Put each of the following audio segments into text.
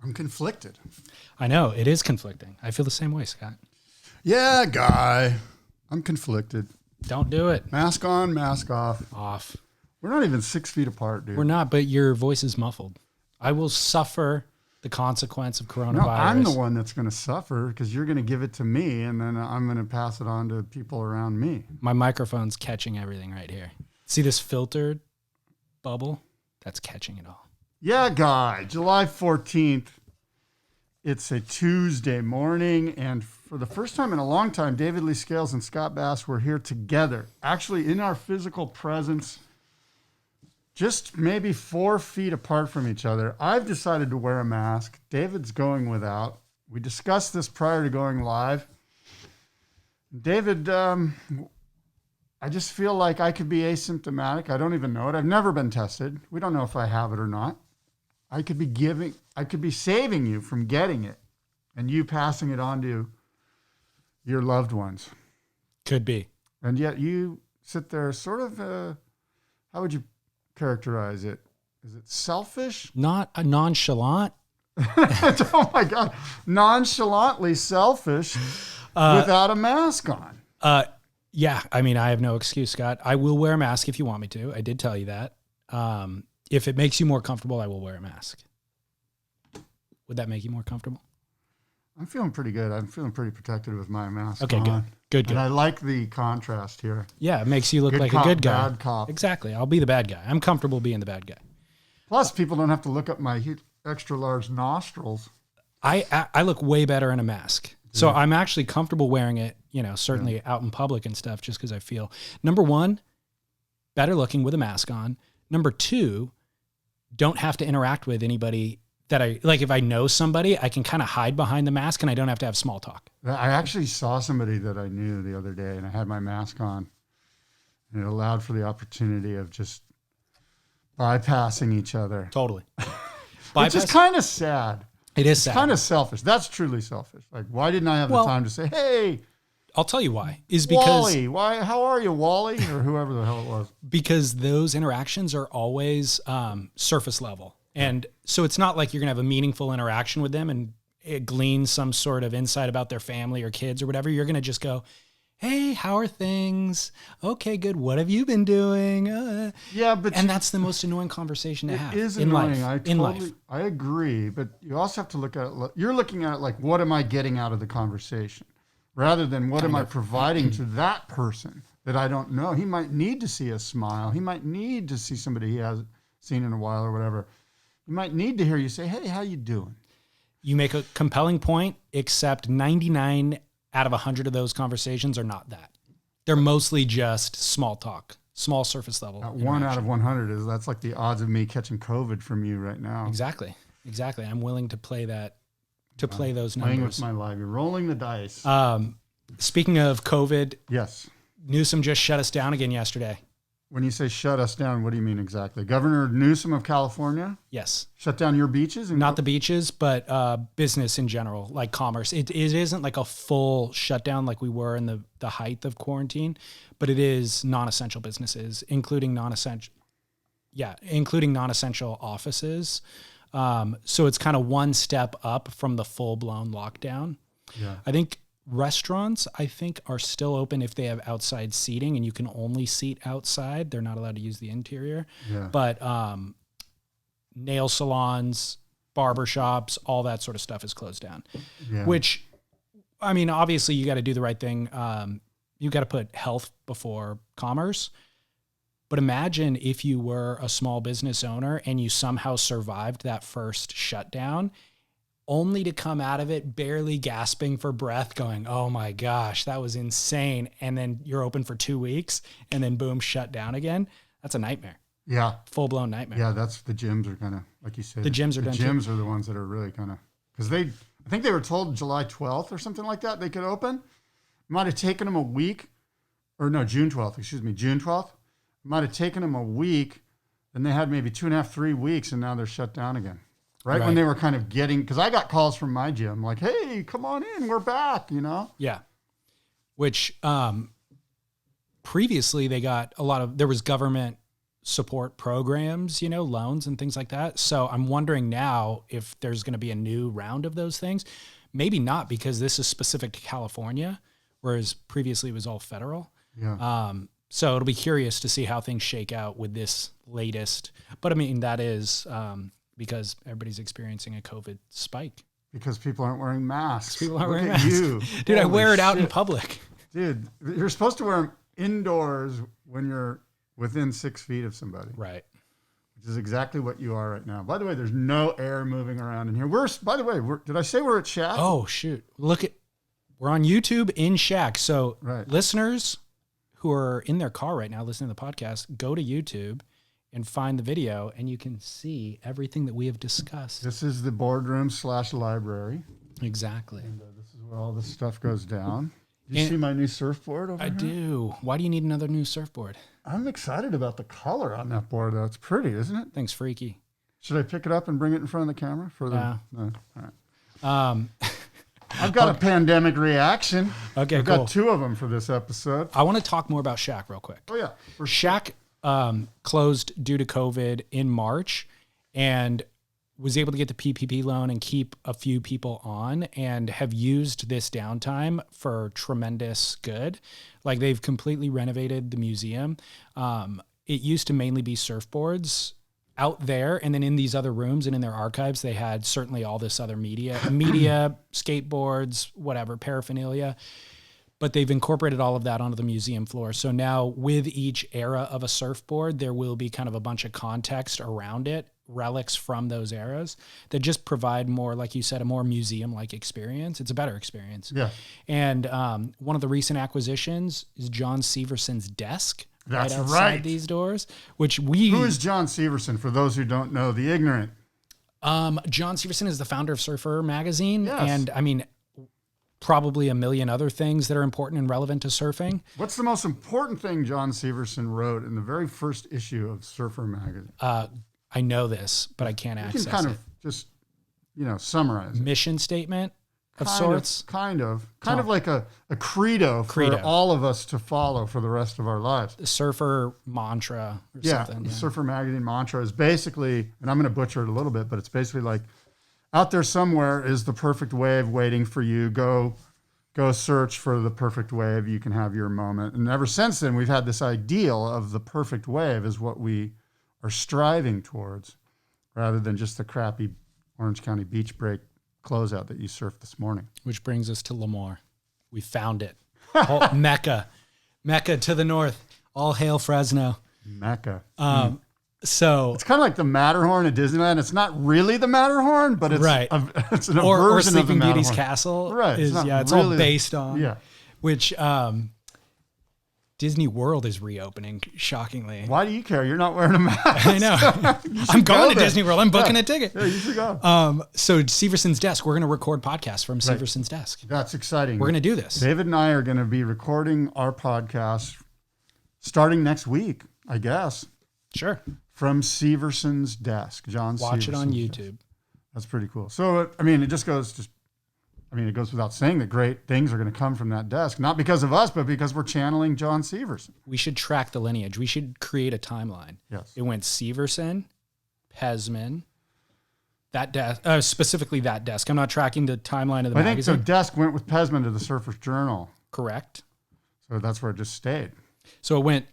I'm conflicted. I know, it is conflicting. I feel the same way, Scott. Yeah, guy. I'm conflicted. Don't do it. Mask on, mask off. Off. We're not even 6 feet apart, dude. We're not, but your voice is muffled. I will suffer the consequence of coronavirus. No, I'm the one that's going to suffer because you're going to give it to me, and then I'm going to pass it on to people around me. My microphone's catching everything right here. See this filtered bubble? That's catching it all. Yeah, guy. July 14th. It's a Tuesday morning, and for the first time in a long time, David Lee Scales and Scott Bass were here together, actually in our physical presence, just maybe 4 feet apart from each other. I've decided to wear a mask. David's going without. We discussed this prior to going live. David, I just feel like I could be asymptomatic. I don't even know it. I've never been tested. We don't know if I have it or not. I could be saving you from getting it and you passing it on to your loved ones. Could be. And yet you sit there sort of, how would you characterize it? Is it selfish? Not a nonchalant. Oh my God. Nonchalantly selfish without a mask on. Yeah. I mean, I have no excuse, Scott. I will wear a mask if you want me to. I did tell you that. If it makes you more comfortable, I will wear a mask. Would that make you more comfortable? I'm feeling pretty good. I'm feeling pretty protected with my mask Okay, on. Good. And I like the contrast here. Yeah, it makes you look Good like cop, a good guy. bad cop. Exactly. I'll be the bad guy. I'm comfortable being the bad guy. Plus, people don't have to look up my extra large nostrils. I look way better in a mask. So I'm actually comfortable wearing it, certainly out in public and stuff, just because I feel, number one, better looking with a mask on. Number two, don't have to interact with anybody that if I know somebody, I can kind of hide behind the mask and I don't have to have small talk. I actually saw somebody that I knew the other day and I had my mask on and it allowed for the opportunity of just bypassing each other. Totally. Which is kind of sad. It is sad. It's kind of selfish. That's truly selfish. Like, why didn't I have the time to say, hey, I'll tell you why. Is because Wally, how are you, Wally? Or whoever the hell it was. Because those interactions are always surface level. And so it's not like you're going to have a meaningful interaction with them and it gleans some sort of insight about their family or kids or whatever. You're going to just go, hey, how are things? Okay, good. What have you been doing? And that's the most annoying conversation to have. It is in annoying. Life. I agree. But you also have to look at it. You're looking at it like, what am I getting out of the conversation? Rather than what am I providing to that person that I don't know? He might need to see a smile. He might need to see somebody he hasn't seen in a while or whatever. He might need to hear you say, hey, how you doing? You make a compelling point, except 99 out of 100 of those conversations are not that. They're mostly just small talk, small surface level. 1 out of 100 that's like the odds of me catching COVID from you right now. Exactly. I'm willing to play that. Play those numbers. Playing with my life. You're rolling the dice. Speaking of COVID, yes. Newsom just shut us down again yesterday. When you say shut us down, what do you mean exactly? Governor Newsom of California? Yes. Shut down your beaches? Not the beaches, but business in general, like commerce. It isn't like a full shutdown like we were in the height of quarantine, but it is non-essential businesses, including non-essential offices. So it's kind of one step up from the full-blown lockdown. Yeah. I think restaurants, are still open if they have outside seating and you can only seat outside. They're not allowed to use the interior. Yeah. But nail salons, barbershops, all that sort of stuff is closed down. Yeah. Which, I mean, obviously you got to do the right thing. You got to put health before commerce. But imagine if you were a small business owner and you somehow survived that first shutdown, only to come out of it barely gasping for breath going, oh my gosh, that was insane. And then you're open for 2 weeks and then boom, shut down again. That's a nightmare. Yeah. Full-blown nightmare. Yeah, that's the gyms are kind of, like you said. The gyms are done. The gyms are the ones that are really kind of, because I think they were told July 12th or something like that they could open. Might have taken them a week, June 12th. June 12th. Might have taken them a week, and they had maybe 2.5, 3 weeks, and now they're shut down again. Right when they were kind of getting, because I got calls from my gym like, hey, come on in, we're back, Yeah. Which previously they got there was government support programs, loans and things like that. So I'm wondering now if there's going to be a new round of those things. Maybe not, because this is specific to California, whereas previously it was all federal. Yeah. So it'll be curious to see how things shake out with this latest. But I mean, that is because everybody's experiencing a COVID spike. Because people aren't wearing masks. People aren't wearing masks. You. Dude, I wear it out in public. Dude, you're supposed to wear them indoors when you're within 6 feet of somebody. Right. Which is exactly what you are right now. By the way, there's no air moving around in here. Did I say we're at Shaq? Oh, shoot. We're on YouTube in Shaq. So listeners who are in their car right now listening to the podcast, go to YouTube and find the video, and you can see everything that we have discussed. This is the boardroom / library. Exactly. And this is where all this stuff goes down. Do you see my new surfboard over here? I do. Why do you need another new surfboard? I'm excited about the color on that board, though. It's pretty, isn't it? Thing's freaky. Should I pick it up and bring it in front of the camera? No. All right. I've got a pandemic reaction. Okay, I've got 2 of them for this episode. I want to talk more about Shaq real quick. Oh, yeah. Shaq closed due to COVID in March and was able to get the PPP loan and keep a few people on, and have used this downtime for tremendous good. Like, they've completely renovated the museum. It used to mainly be surfboards out there, and then in these other rooms and in their archives, they had certainly all this other media, skateboards, whatever, paraphernalia. But they've incorporated all of that onto the museum floor. So now with each era of a surfboard, there will be kind of a bunch of context around it, relics from those eras that just provide more, like you said, a more museum-like experience. It's a better experience. Yeah. And one of the recent acquisitions is John Severson's desk. That's right outside these doors, Who is John Severson, for those who don't know, the ignorant? John Severson is the founder of Surfer magazine. Yes. And I mean, probably a million other things that are important and relevant to surfing. What's the most important thing John Severson wrote in the very first issue of Surfer magazine? I know this, but I can't access it. You can kind of just, summarize it. Mission statement of sorts. Kind of like a credo for all of us to follow for the rest of our lives. The surfer mantra or something. The Surfer magazine mantra is basically, and I'm going to butcher it a little bit, but it's basically like, out there somewhere is the perfect wave waiting for you. Go search for the perfect wave. You can have your moment. And ever since then, we've had this ideal of the perfect wave is what we are striving towards, rather than just the crappy Orange County beach break closeout that you surfed this morning. Which brings us to Lemoore. We found it. Mecca to the north. All hail Fresno. Mecca. So it's kind of like the Matterhorn at Disneyland. It's not really the Matterhorn, but it's it's an or version of the Sleeping Beauty's Matterhorn. castle. Right. It's all based on. Yeah. Which Disney World is reopening, shockingly. Why do you care? You're not wearing a mask. I know. I'm going to Disney World. I'm booking a ticket. Yeah, you should go. So Severson's desk, we're going to record podcasts from Severson's desk. That's exciting. We're going to do this. David and I are going to be recording our podcast starting next week, I guess. Sure. From Severson's desk. Watch it on YouTube. Desk. That's pretty cool. So, I mean, it goes without saying that great things are going to come from that desk, not because of us, but because we're channeling John Severson. We should track the lineage. We should create a timeline. Yes. It went Severson, Pesman, that desk, specifically that desk. I'm not tracking the timeline of the magazine. I think the desk went with Pesman to the Surfer's Journal. Correct. So that's where it just stayed. So it went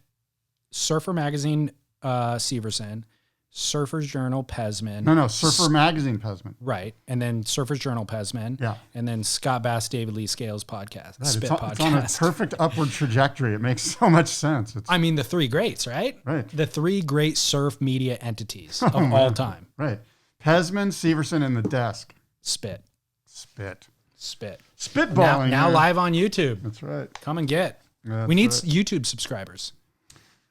Surfer Magazine, Severson, Surfer's Journal, Pesman. No, Surfer Magazine, Pesman. Right. And then Surfer's Journal, Pesman. Yeah. And then Scott Bass, David Lee Scales podcast. Right. Spit podcast. It's on a perfect upward trajectory. It makes so much sense. The 3 greats, right? Right. The 3 great surf media entities of all time. Right. Pesman, Severson, and the desk. Spit. Spitballing. Now live on YouTube. That's right. Come and get. We need YouTube subscribers.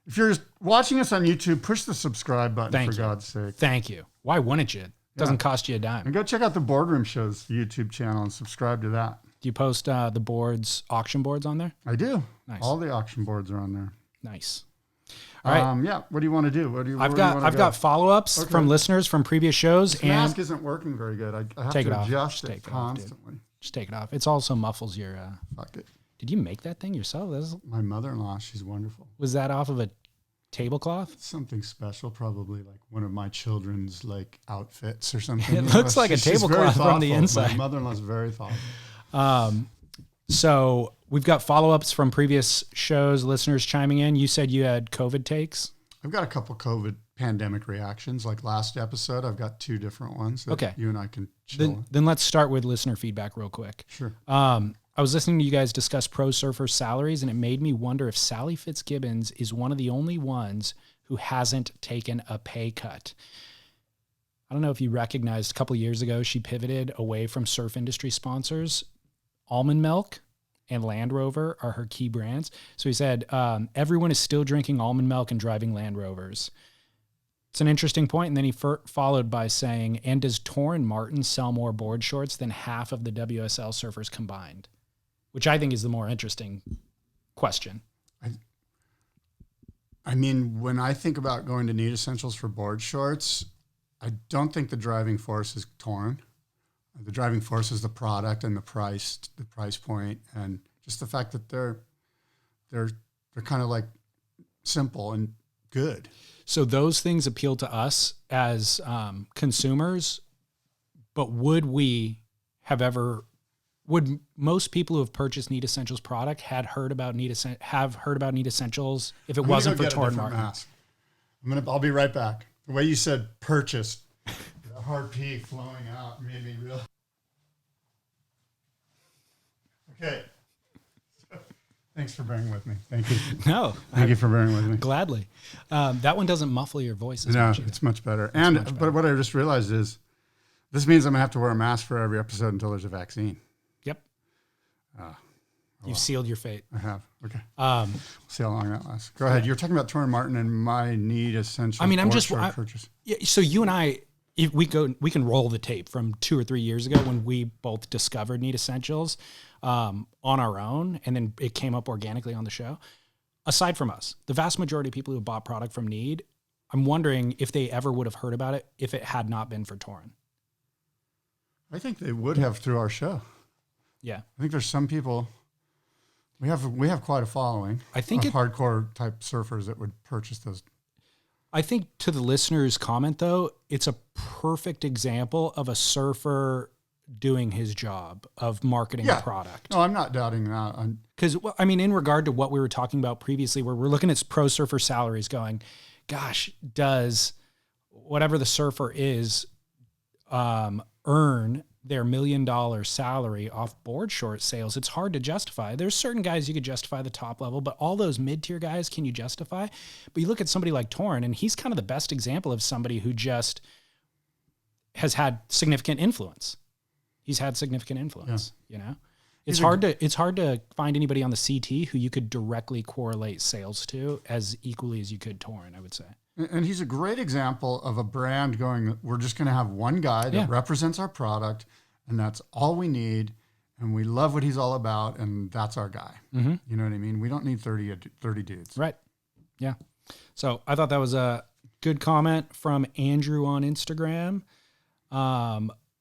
If you're watching us on YouTube, push the subscribe button for God's sake. Thank you. Why wouldn't you? It doesn't cost you a dime. And go check out the Boardroom Show's YouTube channel and subscribe to that. Do you post the auction boards on there? I do. Nice. All the auction boards are on there. Nice. All right. What do you want to do? I've got follow-ups from listeners from previous shows. This mask isn't working very good. I have to adjust it constantly. Just take it off. It also muffles your... Fuck it. Did you make that thing yourself? My mother-in-law, she's wonderful. Was that off of a tablecloth? Something special, probably like one of my children's like outfits or something. It looks like a tablecloth from the inside. My mother-in-law's very thoughtful. So we've got follow-ups from previous shows, listeners chiming in. You said you had COVID takes. I've got a couple COVID pandemic reactions. Like last episode, I've got 2 different ones that you and I can chill. Then let's start with listener feedback real quick. Sure. I was listening to you guys discuss pro surfer salaries, and it made me wonder if Sally Fitzgibbons is one of the only ones who hasn't taken a pay cut. I don't know if you recognized a couple of years ago, she pivoted away from surf industry sponsors. Almond Milk and Land Rover are her key brands. So he said, everyone is still drinking almond milk and driving Land Rovers. It's an interesting point. And then he followed by saying, and does Torren Martyn sell more board shorts than half of the WSL surfers combined? Which I think is the more interesting question. I mean, when I think about going to Need Essentials for board shorts, I don't think the driving force is Torren. The driving force is the product and the price point, and just the fact that they're kind of like simple and good. So those things appeal to us as consumers, but would most people who have purchased Need Essentials product have heard about Need Essentials if it wasn't for Torren Martyn? I'll be right back. The way you said purchased, the hard P flowing out made me real. Okay. Thanks for bearing with me. Thank you. No. Thank you for bearing with me. Gladly. That one doesn't muffle your voice as much. No, it's much better. But what I just realized is this means I'm going to have to wear a mask for every episode until there's a vaccine. Yep. You've sealed your fate. I have. Okay. We'll see how long that lasts. Go ahead. You're talking about Torren Martyn and my Need Essentials. I mean, purchase. Yeah, so you and I, if we can roll the tape from 2 or 3 years ago when we both discovered Need Essentials on our own, and then it came up organically on the show. Aside from us, the vast majority of people who bought product from Need, I'm wondering if they ever would have heard about it if it had not been for Torren. I think they would have through our show. Yeah. I think there's some people. We have quite a following. I think of hardcore type surfers that would purchase those. I think to the listener's comment though, it's a perfect example of a surfer doing his job of marketing a product. No, I'm not doubting that. Because I mean, in regard to what we were talking about previously, where we're looking at pro surfer salaries, going, gosh, does whatever the surfer is earn their $1 million salary off board short sales? It's hard to justify. There's certain guys you could justify the top level, but all those mid-tier guys, can you justify? But you look at somebody like Torren, and he's kind of the best example of somebody who just has had significant influence. He's had significant influence, you know? It's hard to find anybody on the CT who you could directly correlate sales to as equally as you could Torren, I would say. And he's a great example of a brand going, we're just going to have one guy that represents our product, and that's all we need, and we love what he's all about, and that's our guy. Mm-hmm. You know what I mean? We don't need 30 dudes. Right. Yeah. So I thought that was a good comment from Andrew on Instagram.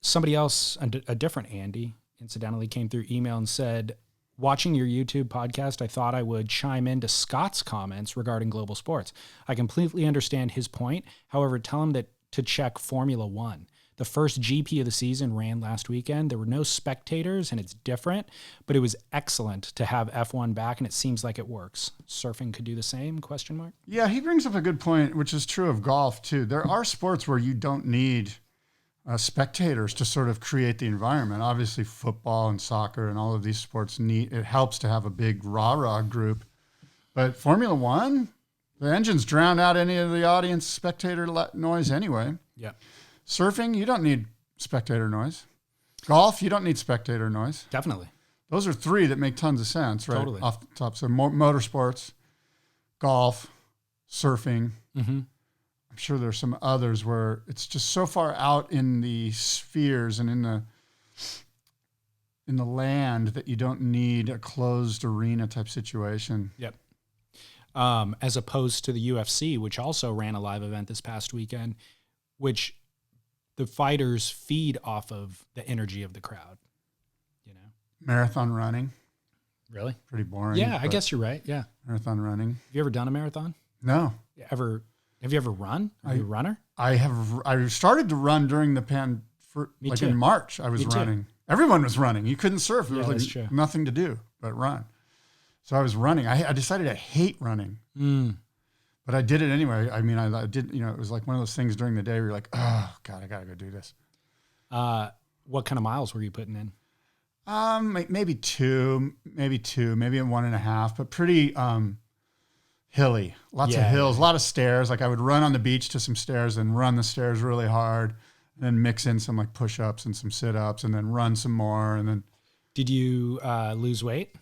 Somebody else, a different Andy, incidentally, came through email and said, watching your YouTube podcast, I thought I would chime into Scott's comments regarding global sports. I completely understand his point. However, tell him that to check Formula One. The first GP of the season ran last weekend. There were no spectators, and it's different, but it was excellent to have F1 back, and it seems like it works. Surfing could do the same, ? Yeah, he brings up a good point, which is true of golf, too. There are sports where you don't need spectators to sort of create the environment. Obviously, football and soccer and all of these sports it helps to have a big rah-rah group. But Formula One, the engines drown out any of the audience spectator noise anyway. Yeah. Surfing, you don't need spectator noise. Golf, you don't need spectator noise. Definitely. Those are 3 that make tons of sense, right? Totally. Off the top. So motorsports, golf, surfing. Mm-hmm. I'm sure there's some others where it's just so far out in the spheres and in the land that you don't need a closed arena type situation. Yep. As opposed to the UFC, which also ran a live event this past weekend, which the fighters feed off of the energy of the crowd. You know, marathon running. Really? Pretty boring. Yeah, I guess you're right. Yeah. Marathon running. Have you ever done a marathon? No. Have you ever run? Are you a runner? I started to run during the Me like too. in March. I was Me too. running. Everyone was running. You couldn't surf. There Yeah, was that's true. nothing to do but run. So I was running. I decided I hate running, but I did it anyway. I mean, I did. It was like one of those things during the day where you're like, oh God, I gotta go do this. What kind of miles were you putting in? Maybe two, maybe 1.5, but pretty hilly. Lots of hills, a lot of stairs. Like I would run on the beach to some stairs and run the stairs really hard, and then mix in some like push-ups and some sit-ups, and then run some more. And then, did you lose weight?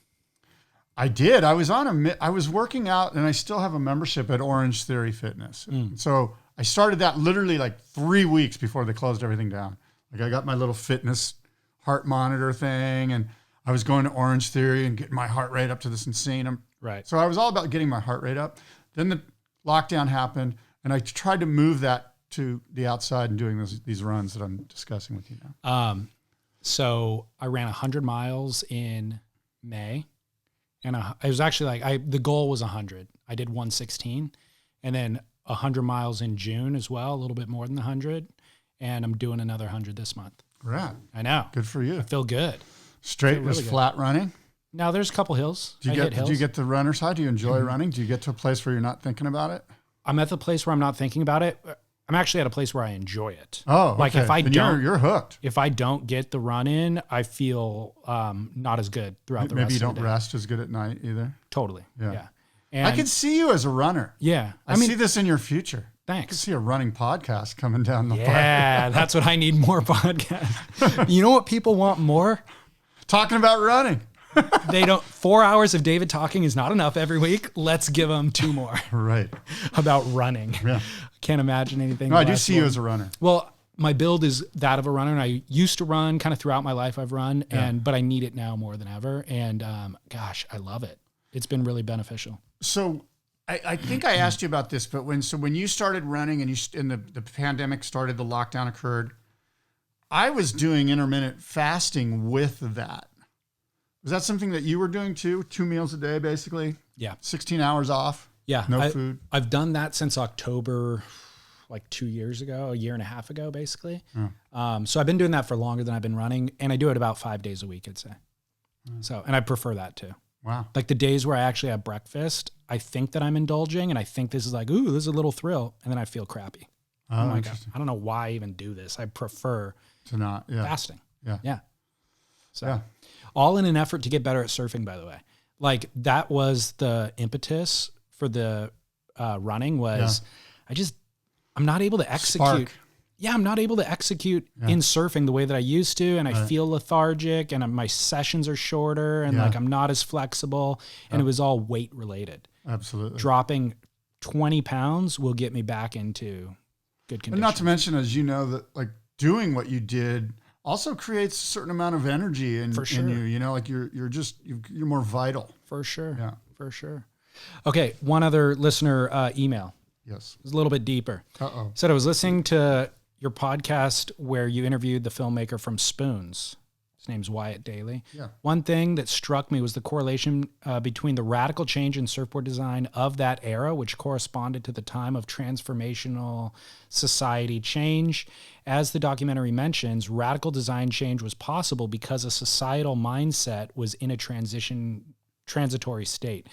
I did. I was working out, and I still have a membership at Orange Theory Fitness. So I started that literally like 3 weeks before they closed everything down. Like I got my little fitness heart monitor thing, and I was going to Orange Theory and getting my heart rate up to this insane. Right. So I was all about getting my heart rate up. Then the lockdown happened, and I tried to move that to the outside and doing these runs that I'm discussing with you now. So I ran 100 miles in May, and it was actually like the goal was 100. I did 116, and then 100 miles in June as well, a little bit more than 100, and I'm doing another 100 this month. Right. I know. Good for you. I feel good. Straight, really just good. flat running. Now there's a couple hills. Did you get the runner side? Do you enjoy running? Do you get to a place where you're not thinking about it? I'm at the place where I'm not thinking about it. I'm actually at a place where I enjoy it. Oh, like okay. if I then don't, you're hooked. if I don't get the run in, I feel not as good throughout the rest Maybe you of the don't day. rest as good at night either. Totally. Yeah. And I could see you as a runner. Yeah. I see this in your future. I could Thanks. see a running podcast coming down the pipe. Yeah, that's what I need more podcasts. You know what people want more? Talking about running. They don't. 4 hours of David talking is not enough every week. Let's give them 2 more Right. about running. Yeah. Can't imagine anything. No, I do less see you one. as a runner. Well, my build is that of a runner, and I used to run kind of throughout my life. I've run, but I need it now more than ever. And gosh, I love it. It's been really beneficial. So I think I asked you about this, but when you started running and the pandemic started, the lockdown occurred, I was doing intermittent fasting with that. Was that something that you were doing too? 2 meals a day, basically? Yeah. 16 hours off? Yeah. No food? I've done that since October, like 2 years ago, a year and a half ago, basically. So I've been doing that for longer than I've been running, and I do it about 5 days a week, I'd say. So, and I prefer that too. Wow. Like the days where I actually have breakfast, I think that I'm indulging, and I think this is like, ooh, this is a little thrill, and then I feel crappy. Oh, my God, interesting. I don't know why I even do this. I prefer To not, yeah. fasting. Yeah. So all in an effort to get better at surfing, by the way. Like that was the impetus for the running was I'm not able to execute. Spark. Yeah, I'm not able to execute in surfing the way that I used to. And I feel lethargic and my sessions are shorter and like I'm not as flexible. And it was all weight related. Absolutely. Dropping 20 pounds will get me back into good condition. And not to mention, as you know, that like doing what you did also creates a certain amount of energy in you. You know, like you're more vital. For sure. Yeah. For sure. Okay. One other listener email. Yes. It was a little bit deeper. Uh-oh. Said I was listening to your podcast where you interviewed the filmmaker from Spoons. His name's Wyatt Daly. Yeah. One thing that struck me was the correlation between the radical change in surfboard design of that era, which corresponded to the time of transformational society change. As the documentary mentions, radical design change was possible because a societal mindset was in a transitory state.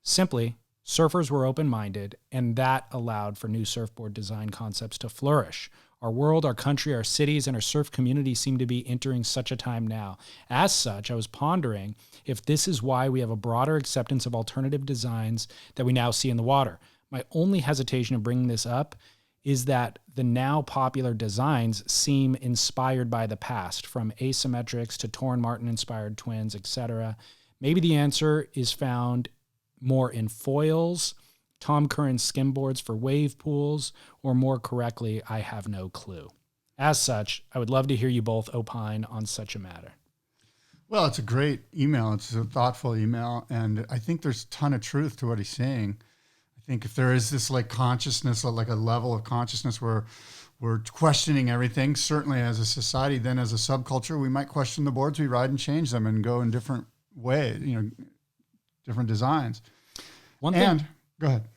Simply, surfers were open-minded, and that allowed for new surfboard design concepts to flourish. Our world, our country, our cities, and our surf community seem to be entering such a time now. As such, I was pondering if this is why we have a broader acceptance of alternative designs that we now see in the water. My only hesitation in bringing this up is that the now popular designs seem inspired by the past, from asymmetrics to Torren Martyn inspired twins, etc. Maybe the answer is found more in foils, Tom Curran skimboards for wave pools, or more correctly, I have no clue. As such, I would love to hear you both opine on such a matter. Well, it's a great email. It's a thoughtful email. And I think there's a ton of truth to what he's saying. I think if there is this like consciousness, like a level of consciousness where we're questioning everything, certainly as a society, then as a subculture, we might question the boards we ride and change them and go in different ways, different designs. One thing, go ahead.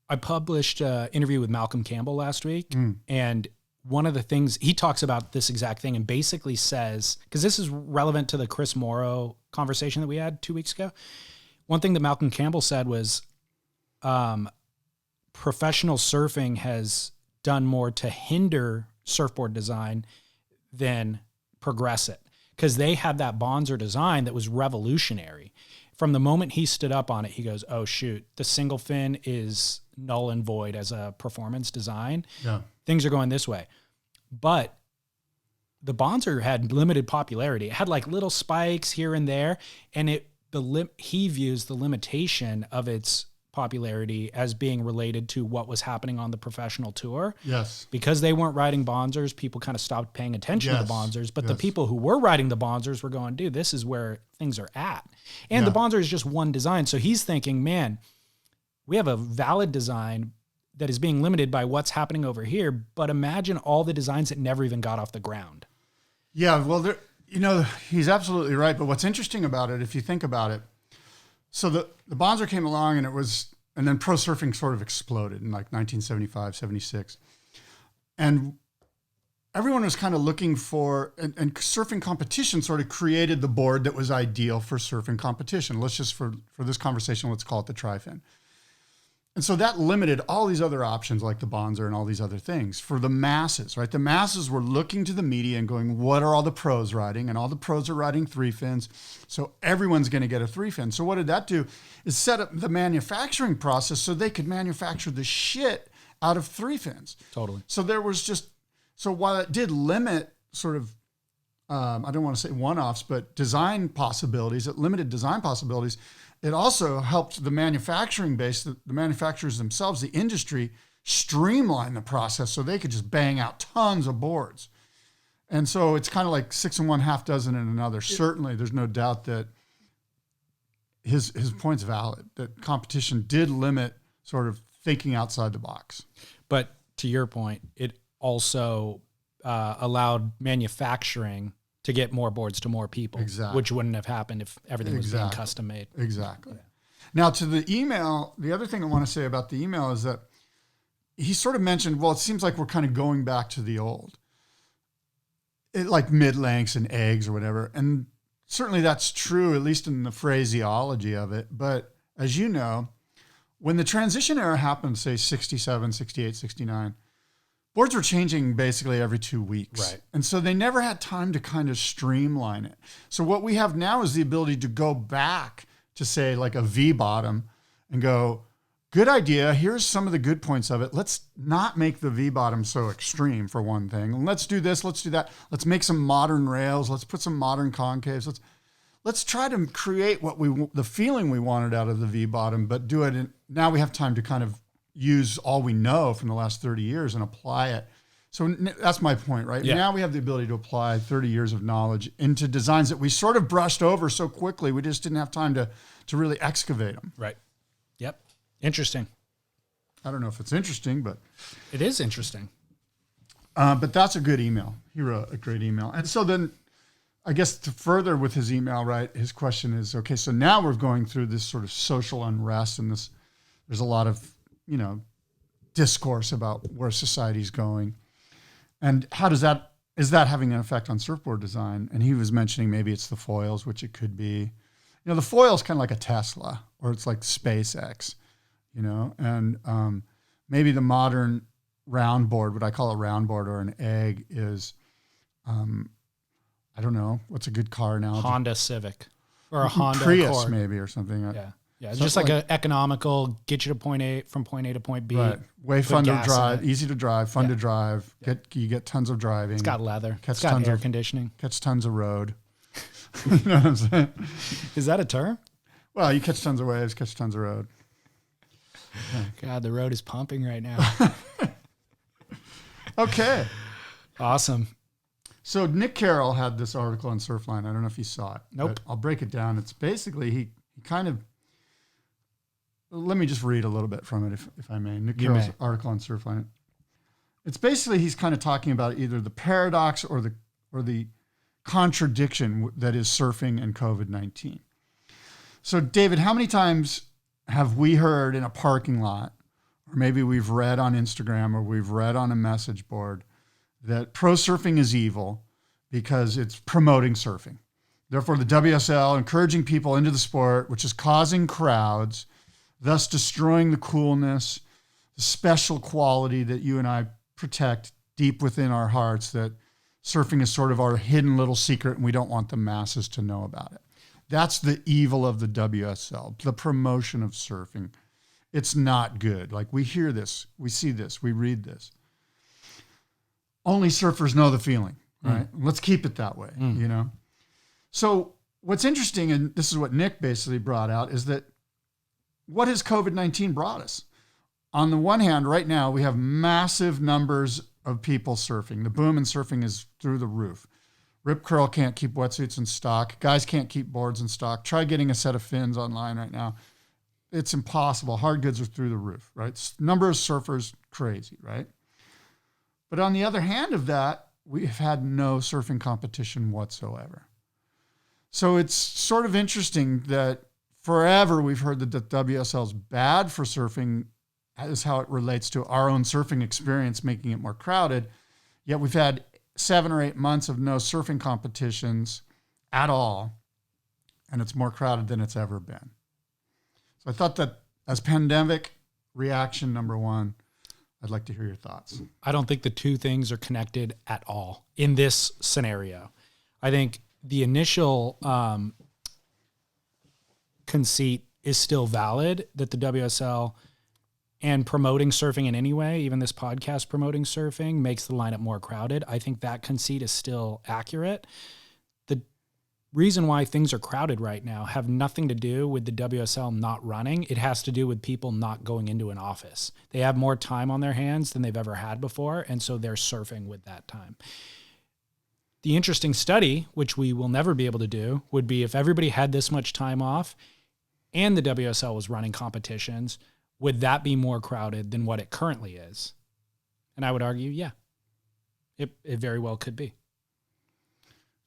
I published an interview with Malcolm Campbell last week, and one of the things he talks about this exact thing and basically says, because this is relevant to the Chris Morrow conversation that we had 2 weeks ago. One thing that Malcolm Campbell said was professional surfing has done more to hinder surfboard design than progress it, because they had that Bonzer design that was revolutionary. From the moment he stood up on it, he goes, oh, shoot, the single fin is null and void as a performance design. Yeah. Things are going this way. But the Bonzer had limited popularity. It had like little spikes here and there, and he views the limitation of its popularity as being related to what was happening on the professional tour. Yes. Because they weren't riding Bonzers, people kind of stopped paying attention to the Bonzers. But the people who were riding the Bonzers were going, dude, this is where things are at. And the Bonzer is just one design. So he's thinking, man, we have a valid design that is being limited by what's happening over here. But imagine all the designs that never even got off the ground. Yeah, well, he's absolutely right. But what's interesting about it, if you think about it, so the Bonzer came along and then pro surfing sort of exploded in like 1975, 76. And everyone was kind of looking for, and surfing competition sort of created the board that was ideal for surfing competition. Let's just, for this conversation, let's call it the tri-fin. And so that limited all these other options like the Bonzer and all these other things for the masses, right? The masses were looking to the media and going, what are all the pros riding? And all the pros are riding 3 fins. So everyone's going to get a 3 fin. So what did that do is set up the manufacturing process so they could manufacture the shit out of 3 fins. Totally. So there was so while it did limit sort of, I don't want to say one-offs, but design possibilities, it limited design possibilities. It also helped the manufacturing base, the manufacturers themselves, the industry, streamline the process so they could just bang out tons of boards. And so it's kind of like 6 in one, half dozen in another. Certainly, there's no doubt that his point's valid, that competition did limit sort of thinking outside the box. But to your point, it also allowed manufacturing to get more boards to more people, which wouldn't have happened if everything was being custom made. Exactly. Yeah. Now, to the email, the other thing I want to say about the email is that he sort of mentioned, well, it seems like we're kind of going back to the old, like mid-lengths and eggs or whatever. And certainly that's true, at least in the phraseology of it. But as you know, when the transition era happened, say 67, 68, 69, boards were changing basically every 2 weeks. Right. And so they never had time to kind of streamline it. So what we have now is the ability to go back to say like a V bottom and go, good idea. Here's some of the good points of it. Let's not make the V bottom so extreme for one thing. And let's do this. Let's do that. Let's make some modern rails. Let's put some modern concaves. Let's try to create the feeling we wanted out of the V bottom, but do it. Now we have time to kind of use all we know from the last 30 years and apply it. So that's my point, right? Yeah. Now we have the ability to apply 30 years of knowledge into designs that we sort of brushed over so quickly. We just didn't have time to really excavate them. Right. Yep. Interesting. I don't know if it's interesting, but it is interesting. But that's a good email. He wrote a great email. And so then I guess to further with his email, right, his question is, okay, so now we're going through this sort of social unrest and there's a lot of, discourse about where society's going. And is that having an effect on surfboard design? And he was mentioning maybe it's the foils, which it could be. The foil is kind of like a Tesla, or it's like SpaceX, and maybe the modern round board, what I call a round board or an egg, is, I don't know, what's a good car analogy? Honda Civic or a Honda Prius Accord. maybe, or something. Yeah, it's just like an economical, get you to point A from point A to point B. Right. Way fun to drive, easy to drive, fun to drive. You get tons of driving. It's got leather. It's got air conditioning. Catch tons of road. You know what I'm saying? Is that a term? Well, you catch tons of waves, catch tons of road. God, the road is pumping right now. Okay. Awesome. So Nick Carroll had this article on Surfline. I don't know if you saw it. Nope. I'll break it down. It's basically, he kind of, let me just read a little bit from it, if I may. Nick Carroll's article on Surfline. It's basically, he's kind of talking about either the paradox or the contradiction that is surfing and COVID-19. So David, how many times have we heard in a parking lot or maybe we've read on Instagram or we've read on a message board that pro surfing is evil because it's promoting surfing. Therefore, the WSL encouraging people into the sport, which is causing crowds, thus destroying the coolness, the special quality that you and I protect deep within our hearts, that surfing is sort of our hidden little secret and we don't want the masses to know about it. That's the evil of the WSL, the promotion of surfing. It's not good. Like, we hear this, we see this, we read this. Only surfers know the feeling, right? Let's keep it that way, you know? So what's interesting, and this is what Nick basically brought out, is that what has COVID-19 brought us? On the one hand, right now, we have massive numbers of people surfing. The boom in surfing is through the roof. Rip Curl can't keep wetsuits in stock. Guys can't keep boards in stock. Try getting a set of fins online right now. It's impossible. Hard goods are through the roof, right? Number of surfers, crazy, right? But on the other hand of that, we've had no surfing competition whatsoever. So it's sort of interesting that forever we've heard that the WSL is bad for surfing, as how it relates to our own surfing experience, making it more crowded. Yet we've had 7 or 8 months of no surfing competitions at all, and it's more crowded than it's ever been. So I thought that as pandemic reaction number one, I'd like to hear your thoughts. I don't think the two things are connected at all in this scenario. I think the initial conceit is still valid that the WSL and promoting surfing in any way, even this podcast promoting surfing, makes the lineup more crowded. I think that conceit is still accurate. The reason why things are crowded right now have nothing to do with the WSL not running. It has to do with people not going into an office. They have more time on their hands than they've ever had before, and so they're surfing with that time. The interesting study, which we will never be able to do, would be if everybody had this much time off and the WSL was running competitions, would that be more crowded than what it currently is? And I would argue, yeah, it very well could be.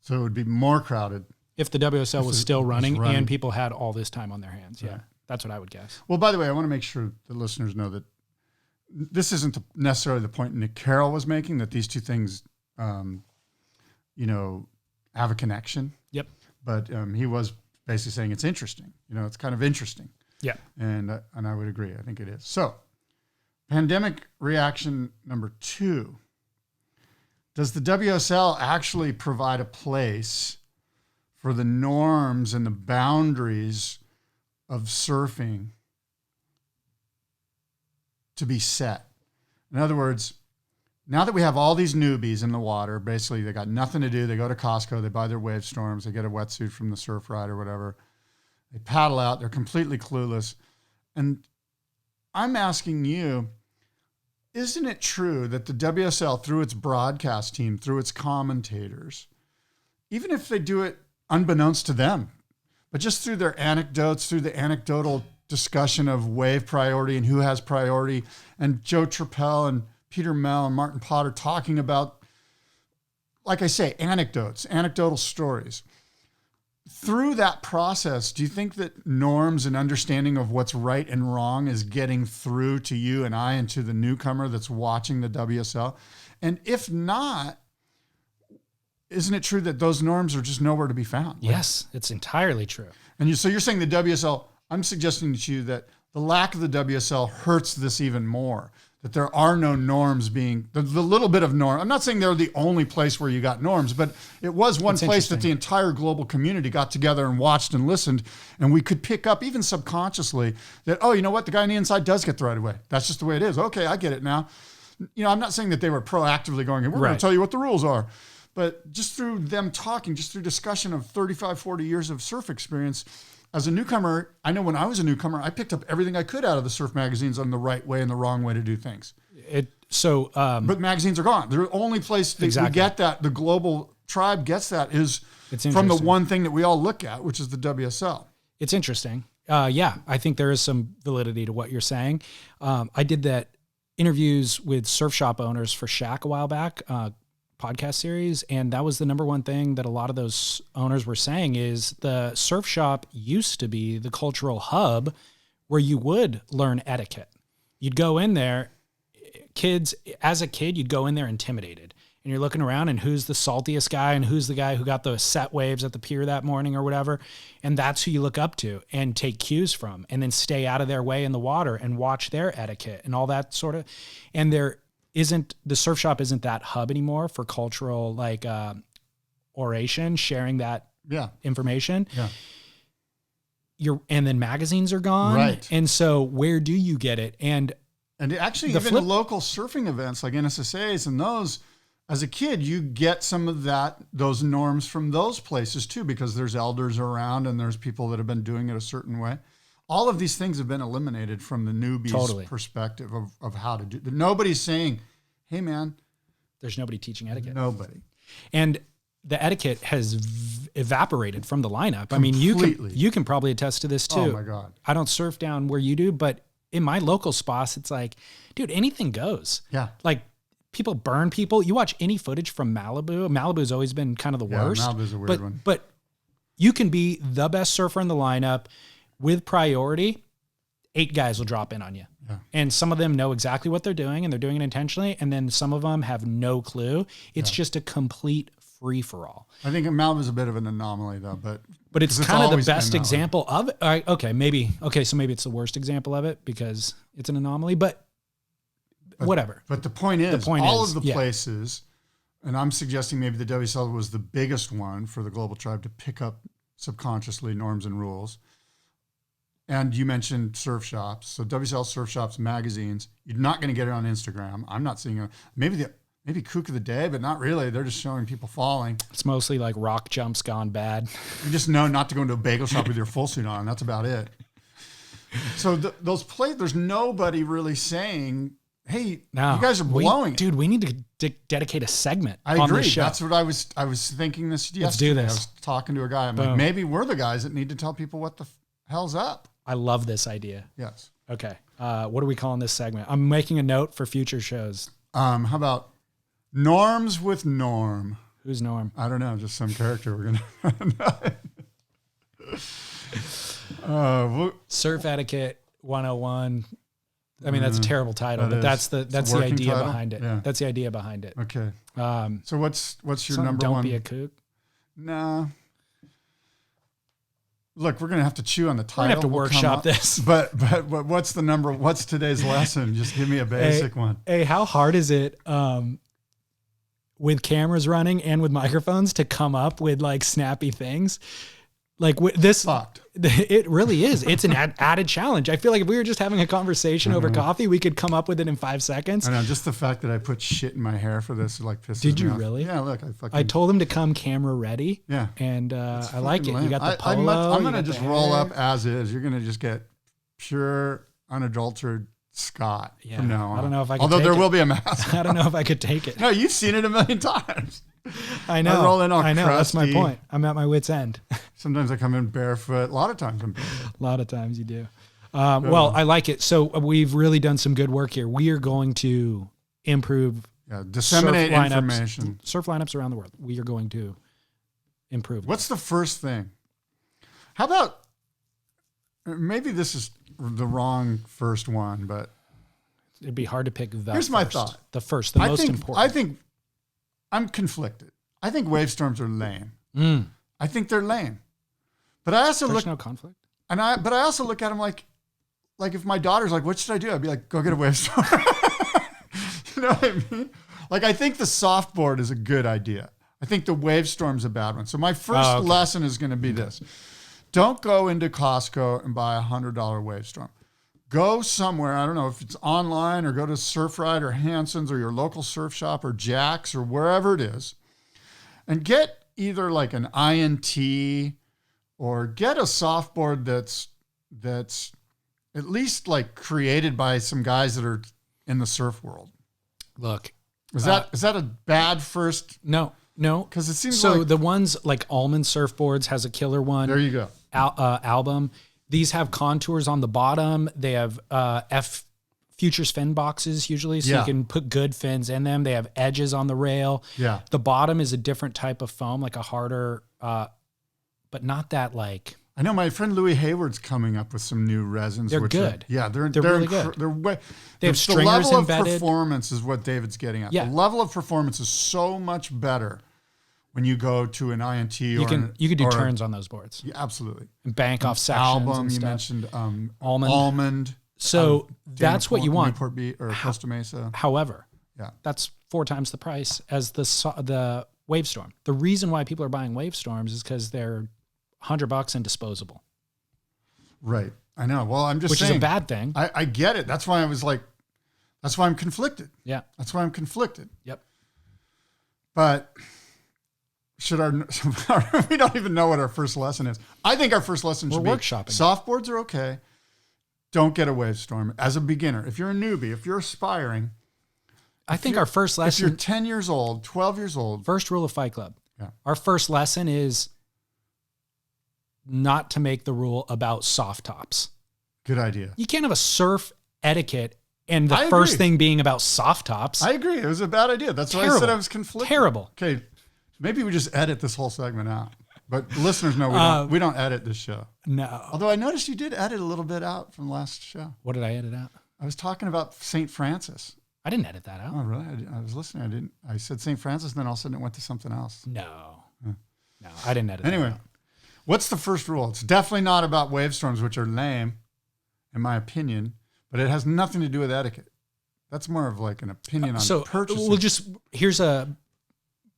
So it would be more crowded if the WSL was still running and people had all this time on their hands. Yeah, that's what I would guess. Well, by the way, I want to make sure the listeners know that this isn't necessarily the point Nick Carroll was making, that these two things, have a connection. Yep. But he was basically saying it's interesting. It's kind of interesting. Yeah. And I would agree. I think it is. So, pandemic reaction number 2. Does the WSL actually provide a place for the norms and the boundaries of surfing to be set? In other words, now that we have all these newbies in the water, basically they got nothing to do. They go to Costco, they buy their wave storms, they get a wetsuit from the surf ride or whatever. They paddle out, they're completely clueless. And I'm asking you, isn't it true that the WSL, through its broadcast team, through its commentators, even if they do it unbeknownst to them, but just through their anecdotes, through the anecdotal discussion of wave priority and who has priority, and Joe Trappell and Peter Mell and Martin Potter talking about, like I say, anecdotal stories. Through that process, do you think that norms and understanding of what's right and wrong is getting through to you and I and to the newcomer that's watching the WSL? And if not, isn't it true that those norms are just nowhere to be found? Yes, it's entirely true. And so you're saying the WSL, I'm suggesting to you that the lack of the WSL hurts this even more, that there are no norms being, the little bit of norm. I'm not saying they're the only place where you got norms, but it was one place that the entire global community got together and watched and listened, and we could pick up, even subconsciously, that, oh, you know what, the guy on the inside does get the right of way. That's just the way it is. Okay, I get it now. I'm not saying that they were proactively going, we're going to tell you what the rules are. But just through them talking, just through discussion of 35, 40 years of surf experience, as a newcomer, I know when I was a newcomer, I picked up everything I could out of the surf magazines on the right way and the wrong way to do things. But magazines are gone. The only place that we get that, the global tribe gets that, is from the one thing that we all look at, which is the WSL. It's interesting. I think there is some validity to what you're saying. I did that interviews with surf shop owners for Shaq a while back, podcast series, and that was the number one thing that a lot of those owners were saying is the surf shop used to be the cultural hub where you would learn etiquette. you'd go in there, as a kid, you'd go in there intimidated. And you're looking around and who's the saltiest guy and who's the guy who got the set waves at the pier that morning or whatever. And that's who you look up to and take cues from, and then stay out of their way in the water and watch their etiquette and all that sort of. And the surf shop isn't that hub anymore for cultural oration, sharing that information. Yeah. And then magazines are gone. Right. And so where do you get it? And actually even local surfing events like NSSAs and those, as a kid, you get some of those norms from those places too, because there's elders around and there's people that have been doing it a certain way. All of these things have been eliminated from the newbie's perspective of how to do it. Nobody's saying, hey man. There's nobody teaching etiquette. Nobody. And the etiquette has evaporated from the lineup. Completely. I mean, you can probably attest to this too. Oh my God. I don't surf down where you do, but in my local spots, it's like, dude, anything goes. Yeah. Like, people burn people. You watch any footage from Malibu. Malibu's always been kind of the worst. Malibu's a weird one. But you can be the best surfer in the lineup with priority. 8 guys will drop in on you. Yeah. And some of them know exactly what they're doing and they're doing it intentionally. And then some of them have no clue. It's just a complete free for all. I think Malibu's a bit of an anomaly though, but it's kind of the best example of it. All right, so maybe it's the worst example of it because it's an anomaly, but whatever. But the point is, all of the places, and I'm suggesting maybe the WSL was the biggest one for the global tribe to pick up subconsciously norms and rules. And you mentioned surf shops. So WSL surf shops, magazines, you're not going to get it on Instagram. I'm not seeing maybe Kook of the day, but not really. They're just showing people falling. It's mostly like rock jumps gone bad. You just know not to go into a bagel shop with your full suit on. That's about it. So there's nobody really saying, hey, you guys are blowing it. Dude, we need to dedicate a segment on this agree. show. That's what I was thinking this yesterday. Let's do this. I was talking to a guy. I'm like, maybe we're the guys that need to tell people what the hell's up. I love this idea. Yes. Okay. What are we calling this segment? I'm making a note for future shows. How about Norms with Norm? Who's Norm? I don't know. Just some character we're going to... Surf Etiquette 101. I mean, that's a terrible title, but that's the idea title? Behind it. Yeah. That's the idea behind it. Okay. So what's your number one? Don't be a kook. Nah. Look, we're gonna have to chew on the title. We're gonna have to workshop this. But what's the number? What's today's lesson? Just give me a basic one. Hey, how hard is it with cameras running and with microphones to come up with like snappy things? Like this, fucked. It really is. It's an added challenge. I feel like if we were just having a conversation over coffee, we could come up with it in 5 seconds. I know. Just the fact that I put shit in my hair for this like pisses Did me you off. really? Yeah. Look, I told him to come camera ready. Yeah. And I like it. Lame. You got the polo. I'm gonna just roll up as is. You're gonna just get pure, unadulterated Scott from now on. I don't know if I could. Although there will be a mask. I don't know if I could take it. No, you've seen it a million times. I know. I roll in all I know. crusty. That's my point. I'm at my wit's end. Sometimes I come in barefoot. A lot of times I'm barefoot. A lot of times you do. Well, I like it. So we've really done some good work here. We are going to improve. Yeah, disseminate information. Surf lineups around the world. We are going to improve. What's the first thing? How about, maybe this is the wrong first one, but it'd be hard to pick the Here's first. my thought. The first, the most important. I think I'm conflicted. I think wave storms are lame. I think they're lame. But I also There's no conflict. But I also look at them like if my daughter's like, what should I do? I'd be like, go get a wave storm. You know what I mean? Like, I think the softboard is a good idea. I think the wave storm's a bad one. So my first lesson is going to be this. Don't go into Costco and buy $100 wave storm. Go somewhere, I don't know if it's online, or go to Surfride or Hanson's or your local surf shop or Jack's or wherever it is, and get either like an INT or get a softboard that's at least like created by some guys that are in the surf world. Look, is that a bad first? No, because it seems so. like The ones like Almond Surfboards has a killer one. There you go. Album. These have contours on the bottom. They have Futures fin boxes usually, so you can put good fins in them. They have edges on the rail. Yeah. The bottom is a different type of foam, like a harder, but not that like I know my friend Louis Hayward's coming up with some new resins. They're which good. They're really good. They have the stringers level embedded. of performance is what David's getting at. Yeah. The level of performance is so much better when you go to an INT You can do turns on those boards. Yeah, absolutely. And bank off sections Album, and you stuff. mentioned Almond. So that's what you want. Newport Beach or Costa Mesa. However, Yeah. that's 4 times the price as the Wavestorm. The reason why people are buying Wavestorms is because they're $100 and disposable. Right. I know. Well, I'm just which saying. is a bad thing. I get it. That's why I was like, that's why I'm conflicted. Yeah. That's why I'm conflicted. Yep. But we don't even know what our first lesson is. I think our first lesson should be workshopping. Softboards are okay. Don't get a Wavestorm as a beginner. If you're a newbie, if you're aspiring. I think our first lesson. If you're 10 years old, 12 years old. First rule of Fight Club. Yeah. Our first lesson is not to make the rule about soft tops. Good idea. You can't have a surf etiquette and the I first agree. thing being about soft tops. I agree. It was a bad idea. That's why I said I was conflicted. Terrible. Okay. Maybe we just edit this whole segment out. But listeners know we don't edit this show. No. Although I noticed you did edit a little bit out from last show. What did I edit out? I was talking about St. Francis. I didn't edit that out. Oh, really? I was listening. I said St. Francis, and then all of a sudden it went to something else. No. No, I didn't edit that Anyway, out. what's the first rule? It's definitely not about Wavestorms, which are lame, in my opinion, but it has nothing to do with etiquette. That's more of like an opinion on purchasing. Here's a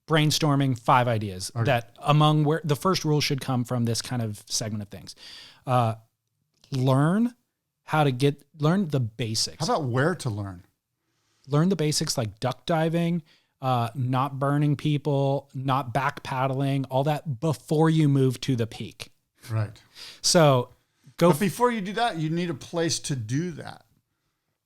brainstorming 5 ideas that among where the first rule should come from this kind of segment of things. Learn the basics. How about where to learn? Learn the basics like duck diving, not burning people, not back paddling, all that before you move to the peak. Right. So But before you do that, you need a place to do that.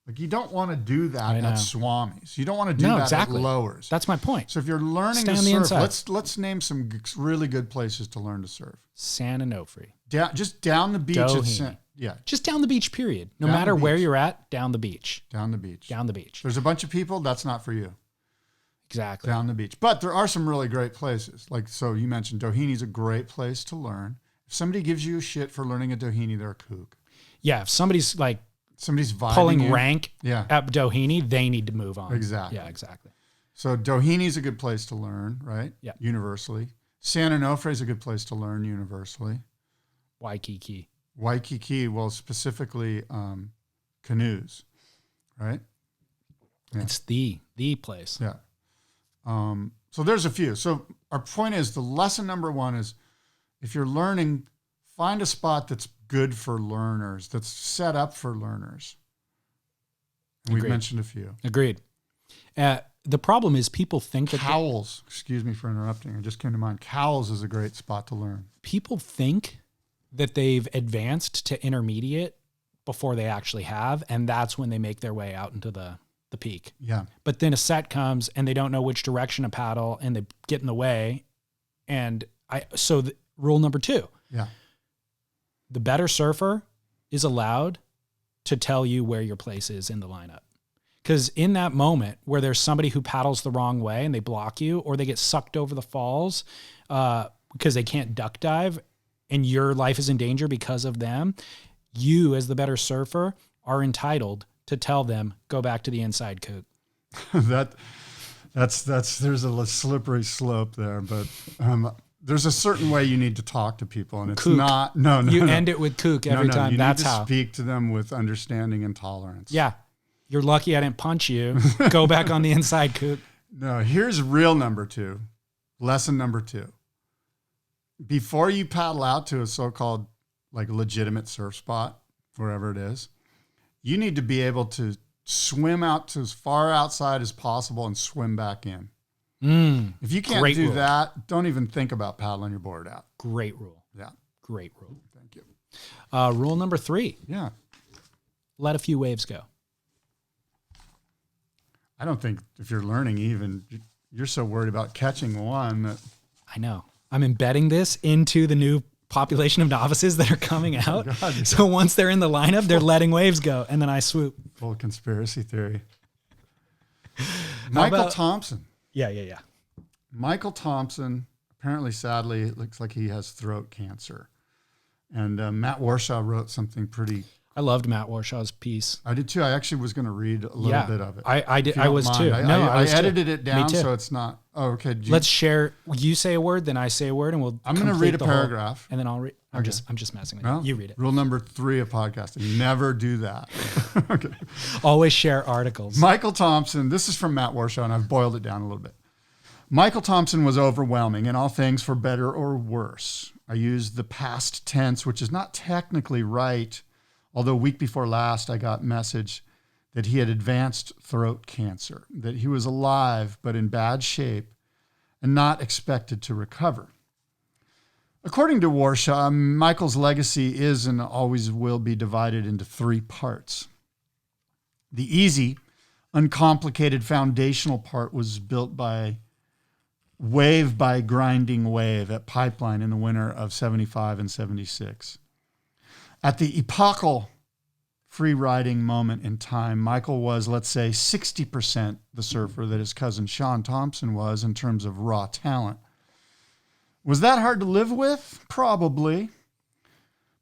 Like you don't want to do that at Swami's. You don't want to do that at Lowers. That's my point. So if you're learning to surf, let's name some really good places to learn to surf. San Onofre. Just down the beach. Just down the beach, period. No Down matter the where beach. you're at, down the beach. Down the beach. Down the beach. There's a bunch of people. That's not for you. Exactly. Down the beach. But there are some really great places. Like, so you mentioned Doheny's a great place to learn. If somebody gives you shit for learning a Doheny, they're a kook. Yeah. If somebody's vibing pulling rank at Doheny, they need to move on. Exactly. Yeah, exactly. So Doheny's a good place to learn, right? Yeah. Universally. San Onofre is a good place to learn universally. Waikiki, well, specifically canoes, right? Yeah. It's the place. Yeah. So there's a few. So our point is the lesson number 1 is if you're learning, find a spot that's good for learners, that's set up for learners. And we've mentioned a few. Agreed. The problem is people think that Cowles, excuse me for interrupting. It just came to mind. Cowles is a great spot to learn. People think that they've advanced to intermediate before they actually have, and that's when they make their way out into the peak. Yeah. But then a set comes and they don't know which direction to paddle and they get in the way. And rule number 2. Yeah. The better surfer is allowed to tell you where your place is in the lineup. Because in that moment where there's somebody who paddles the wrong way and they block you, or they get sucked over the falls because they can't duck dive and your life is in danger because of them, you as the better surfer are entitled to tell them, go back to the inside, Kook. That's there's a slippery slope there, but there's a certain way you need to talk to people, and it's Kook. not. You end it with Kook every time. You That's need to how. Speak to them with understanding and tolerance. Yeah, you're lucky I didn't punch you. Go back on the inside, Kook. No, here's real number 2. Lesson number 2. Before you paddle out to a so-called like legitimate surf spot, wherever it is, you need to be able to swim out to as far outside as possible and swim back in. If you can't do that, don't even think about paddling your board out. Great rule. Yeah. Great rule. Thank you. Rule number 3. Yeah. Let a few waves go. I don't think if you're learning even, you're so worried about catching one that... I know. I'm embedding this into the new population of novices that are coming out. God, so once they're in the lineup, they're letting waves go, and then I swoop. Full conspiracy theory. Michael Tomson. Yeah. Michael Tomson, apparently, sadly, it looks like he has throat cancer. And Matt Warshaw wrote something pretty. I loved Matt Warshaw's piece. I did too. I actually was going to read a little bit of it. I did. I was mind. too. I was edited too. it down so it's not. Oh, okay. Let's share. You say a word, then I say a word, and we'll. I'm going to read a paragraph, and then I'll read. I'm just messing with you. You read it. Rule number 3 of podcasting: never do that. Okay. Always share articles. Michael Tomson. This is from Matt Warshaw, and I've boiled it down a little bit. Michael Tomson was overwhelming in all things, for better or worse. I used the past tense, which is not technically right, although week before last I got message that he had advanced throat cancer, that he was alive but in bad shape and not expected to recover. According to Warshaw, Michael's legacy is and always will be divided into 3 parts. The easy, uncomplicated foundational part was built by wave by grinding wave at Pipeline in the winter of 75 and 76. At the epochal free riding moment in time, Michael was, let's say, 60% the surfer that his cousin Sean Tomson was in terms of raw talent. Was that hard to live with? Probably.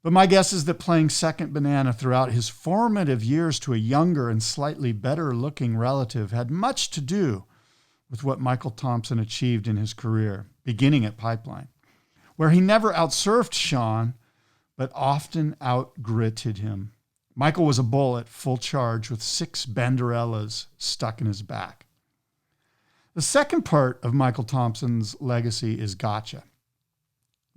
But my guess is that playing second banana throughout his formative years to a younger and slightly better looking relative had much to do with what Michael Tomson achieved in his career, beginning at Pipeline, where he never outsurfed Sean, but often outgritted him. Michael was a bull at full charge with 6 banderellas stuck in his back. The second part of Michael Tomson's legacy is Gotcha.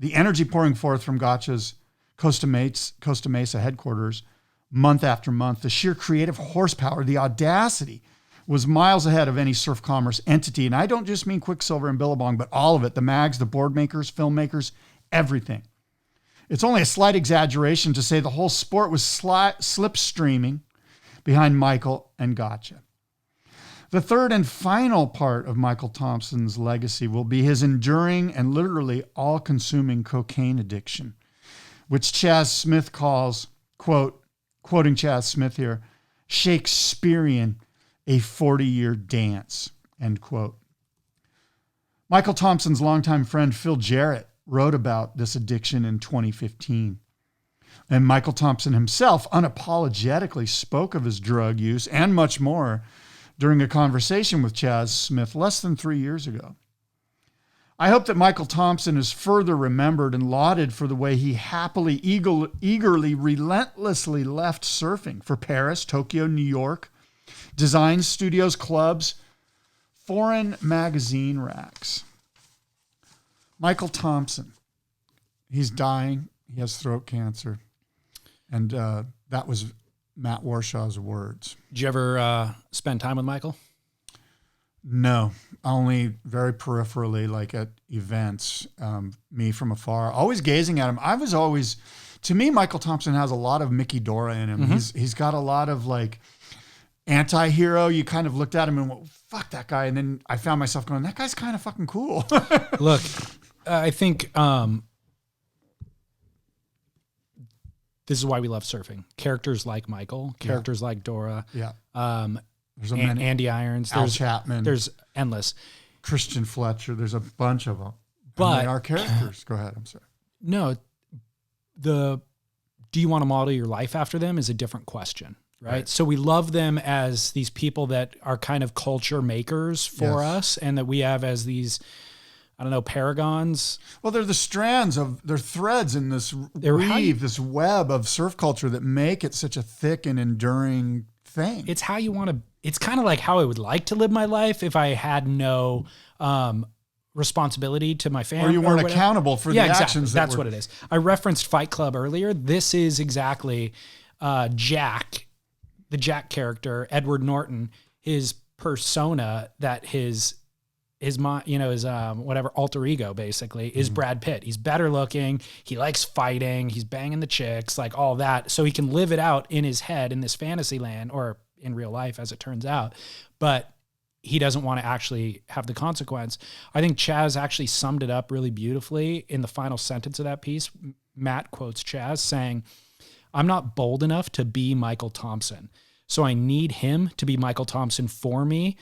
The energy pouring forth from Gotcha's Costa Mesa headquarters month after month, the sheer creative horsepower, the audacity, was miles ahead of any surf commerce entity. And I don't just mean Quicksilver and Billabong, but all of it, the mags, the board makers, filmmakers, everything. It's only a slight exaggeration to say the whole sport was slipstreaming behind Michael and Gotcha. The third and final part of Michael Tomson's legacy will be his enduring and literally all-consuming cocaine addiction, which Chaz Smith calls, quoting Chaz Smith here, Shakespearean, a 40-year dance, end quote. Michael Tomson's longtime friend Phil Jarrett wrote about this addiction in 2015. And Michael Tomson himself unapologetically spoke of his drug use and much more during a conversation with Chaz Smith less than 3 years ago. I hope that Michael Tomson is further remembered and lauded for the way he happily, eagerly, relentlessly left surfing for Paris, Tokyo, New York, design studios, clubs, foreign magazine racks. Michael Tomson, he's dying. He has throat cancer. And that was Matt Warshaw's words. Did you ever spend time with Michael? No, only very peripherally, like at events, me from afar, always gazing at him. I was always, to me, Michael Tomson has a lot of Mickey Dora in him. Mm-hmm. He's got a lot of like anti-hero. You kind of looked at him and went, fuck that guy. And then I found myself going, that guy's kind of fucking cool. Look, I think this is why we love surfing. Characters like Michael, characters like Dora. Yeah. There's Andy Irons. Al Chapman. There's endless. Christian Fletcher. There's a bunch of them. But and they are characters. Go ahead. I'm sorry. No, do you want to model your life after them is a different question, right? So we love them as these people that are kind of culture makers for us, and that we have as these, I don't know, paragons. Well, they're the strands they're threads in this this web of surf culture that make it such a thick and enduring thing. It's how you want to, it's kind of like how I would like to live my life if I had no responsibility to my family. Or you weren't accountable for the actions. That's what it is. I referenced Fight Club earlier. This is exactly Jack, the Jack character, Edward Norton, his persona that his whatever alter ego basically is Brad Pitt. He's better looking. He likes fighting. He's banging the chicks, like all that. So he can live it out in his head in this fantasy land, or in real life, as it turns out. But he doesn't want to actually have the consequence. I think Chaz actually summed it up really beautifully in the final sentence of that piece. Matt quotes Chaz saying, "I'm not bold enough to be Michael Tomson, so I need him to be Michael Tomson for me.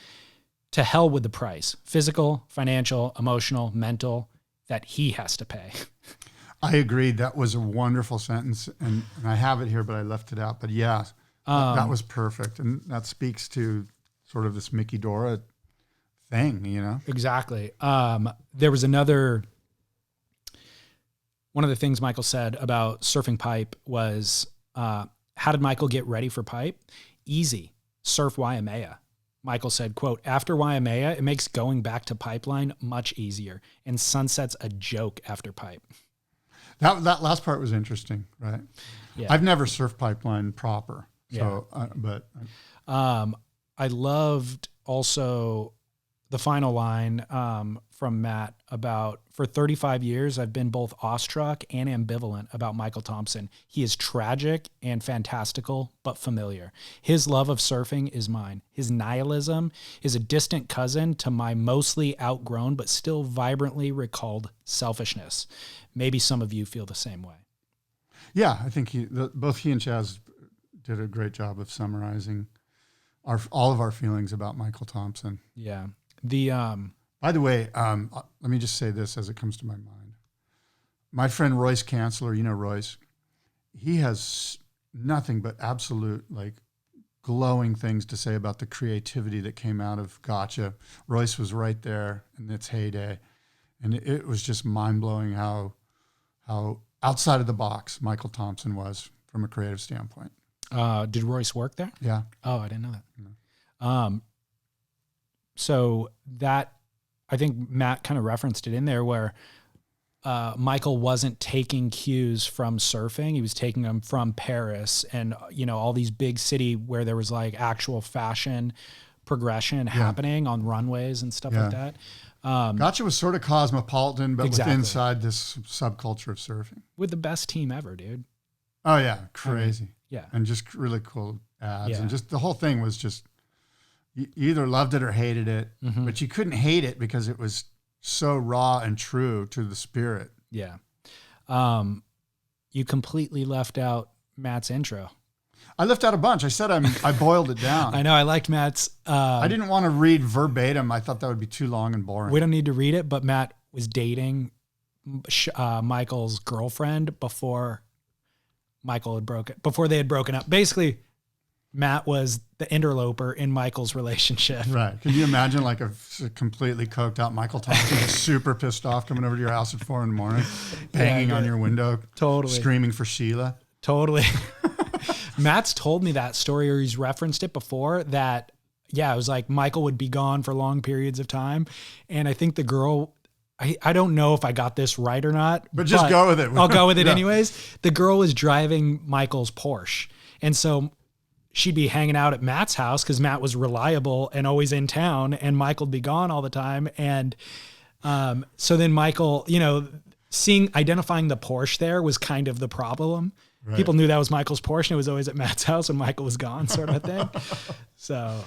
To hell with the price, physical, financial, emotional, mental, that he has to pay." I agreed. That was a wonderful sentence, and I have it here, but I left it out. But yeah, that was perfect, and that speaks to sort of this Mickey Dora thing, you know? Exactly. There was one of the things Michael said about surfing pipe was, how did Michael get ready for pipe? Easy. Surf Waimea. Michael said, quote, after Waimea, it makes going back to pipeline much easier, and sunset's a joke after pipe. That last part was interesting, right? Yeah. I've never surfed pipeline proper, so I loved also the final line from Matt about, for 35 years, I've been both awestruck and ambivalent about Michael Tomson. He is tragic and fantastical, but familiar. His love of surfing is mine. His nihilism is a distant cousin to my mostly outgrown, but still vibrantly recalled selfishness. Maybe some of you feel the same way. Yeah, I think both he and Chaz did a great job of summarizing all of our feelings about Michael Tomson. Yeah. By the way, let me just say this as it comes to my mind. My friend Royce Chancellor, you know Royce, he has nothing but absolute glowing things to say about the creativity that came out of Gotcha. Royce was right there in its heyday, and it was just mind-blowing how outside of the box Michael Tomson was from a creative standpoint. Did Royce work there? Yeah. Oh, I didn't know that. No. So that, I think Matt kind of referenced it in there where Michael wasn't taking cues from surfing. He was taking them from Paris and, all these big city where there was actual fashion progression happening on runways and stuff like that. Gotcha was sort of cosmopolitan, but Exactly. with inside this subculture of surfing. With the best team ever, dude. Oh, yeah. Crazy. Yeah. And just really cool ads. Yeah. And just the whole thing was just, you either loved it or hated it, but you couldn't hate it because it was so raw and true to the spirit. Yeah. You completely left out Matt's intro. I left out a bunch. I said I boiled it down. I know. I liked Matt's. I didn't want to read verbatim. I thought that would be too long and boring. We don't need to read it, but Matt was dating Michael's girlfriend before they had broken up. Basically, Matt was the interloper in Michael's relationship. Right. Can you imagine a completely coked out Michael Thompson, super pissed off, coming over to your house at 4 a.m, banging on your window, totally screaming for Sheila? Totally. Matt's told me that story, or he's referenced it before, that, it was Michael would be gone for long periods of time. And I think the girl, I don't know if I got this right or not. But just go with it. I'll go with it anyways. The girl was driving Michael's Porsche. And so she'd be hanging out at Matt's house because Matt was reliable and always in town, and Michael'd be gone all the time. And so then Michael, identifying the Porsche there was kind of the problem. Right. People knew that was Michael's Porsche, and it was always at Matt's house when Michael was gone, sort of a thing. So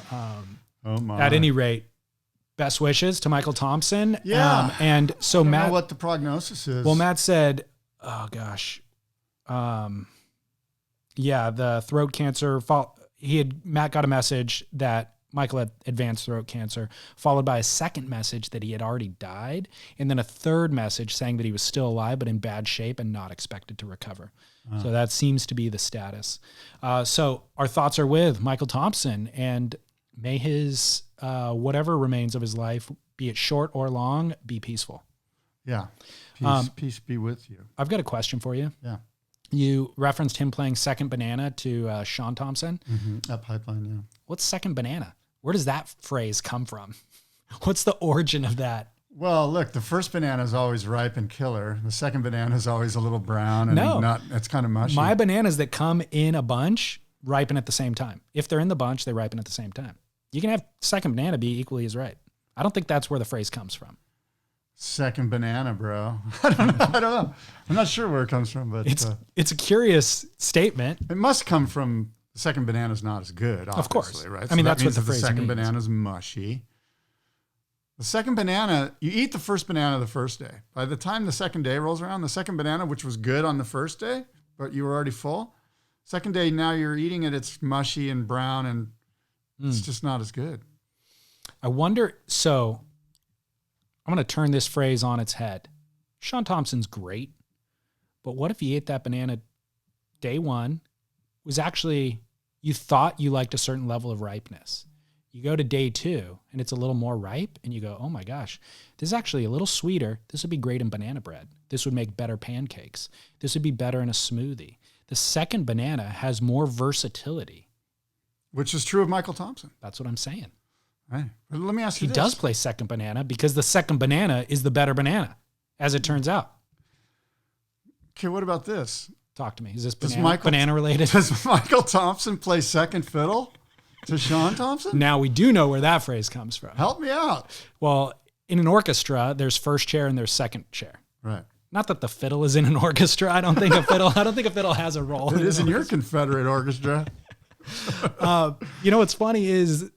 at any rate, best wishes to Michael Tomson. Yeah. And so Matt, know what the prognosis is. Well, Matt said, oh gosh. The throat cancer. Matt got a message that Michael had advanced throat cancer, followed by a second message that he had already died, and then a third message saying that he was still alive but in bad shape and not expected to recover. So that seems to be the status. So our thoughts are with Michael Tomson, and may his whatever remains of his life, be it short or long, be peaceful. Yeah. Peace be with you. I've got a question for you. Yeah. You referenced him playing second banana to Sean Tomson. Mm-hmm. At Pipeline, yeah. What's second banana? Where does that phrase come from? What's the origin of that? Well, look, the first banana is always ripe and killer. The second banana is always a little brown and it's kind of mushy. My bananas that come in a bunch ripen at the same time. If they're in the bunch, they ripen at the same time. You can have second banana be equally as ripe. I don't think that's where the phrase comes from. Second banana, bro. I don't know. I'm not sure where it comes from, but it's a curious statement. It must come from the second banana's not as good, obviously, of course. Right? I mean, that's what the phrase means. The second means. banana's mushy. The second banana, you eat the first banana the first day. By the time the second day rolls around, the second banana, which was good on the first day, but you were already full, second day, now you're eating it, it's mushy and brown, and it's just not as good. I wonder, so I'm going to turn this phrase on its head. Sean Tomson's great, But what if you ate that banana day one, was actually, you thought you liked a certain level of ripeness. You go to day 2 and it's a little more ripe and you go, oh my gosh, this is actually a little sweeter. This would be great in banana bread. This would make better pancakes. This would be better in a smoothie. The second banana has more versatility. Which is true of Michael Tomson. That's what I'm saying. Right. But let me ask you He does play second banana because the second banana is the better banana, as it turns out. Okay, what about this? Talk to me. Is this banana related? Does Michael Tomson play second fiddle to Sean Tomson? Now we do know where that phrase comes from. Help me out. Well, in an orchestra, there's first chair and there's second chair. Right. Not that the fiddle is in an orchestra. I don't think a fiddle has a role. It is in your Confederate orchestra. What's funny is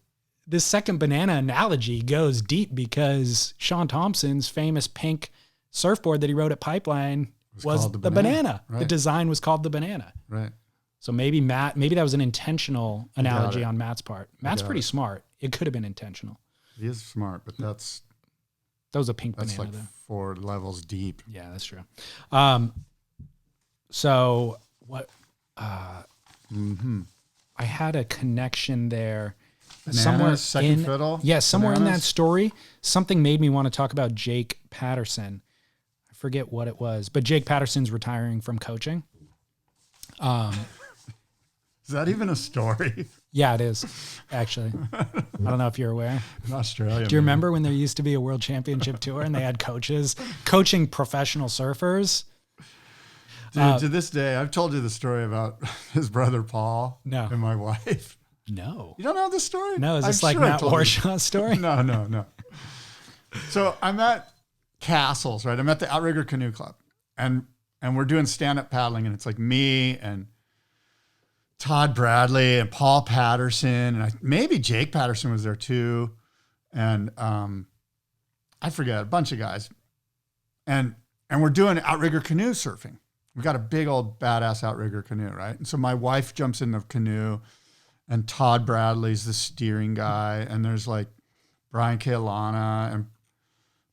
this second banana analogy goes deep because Sean Thompson's famous pink surfboard that he rode at Pipeline was the banana. Right. The design was called the banana. Right. So maybe that was an intentional analogy on Matt's part. Matt's pretty smart. It could have been intentional. He is smart, but that was a pink banana. That's like though. 4 levels deep. Yeah, that's true. So what? I had a connection there. Bananas, somewhere second fiddle. Yeah, somewhere in that story, something made me want to talk about Jake Paterson. I forget what it was, but Jake Paterson's retiring from coaching. Is that even a story? Yeah, it is, actually. I don't know if you're aware. In Australia. Do you remember when there used to be a world championship tour and they had coaches coaching professional surfers? Dude, to this day, I've told you the story about his brother Paul and my wife. No. You don't know this story? No, is this like Matt Warshaw's story? No. So I'm at Castles, right? I'm at the Outrigger Canoe Club. And we're doing stand-up paddling, and it's like me and Todd Bradley and Paul Paterson, and maybe Jake Paterson was there too. And I forget, a bunch of guys. And we're doing outrigger canoe surfing. We got a big old badass outrigger canoe, right? And so my wife jumps in the canoe, and Todd Bradley's the steering guy, and there's like Brian Kailana, and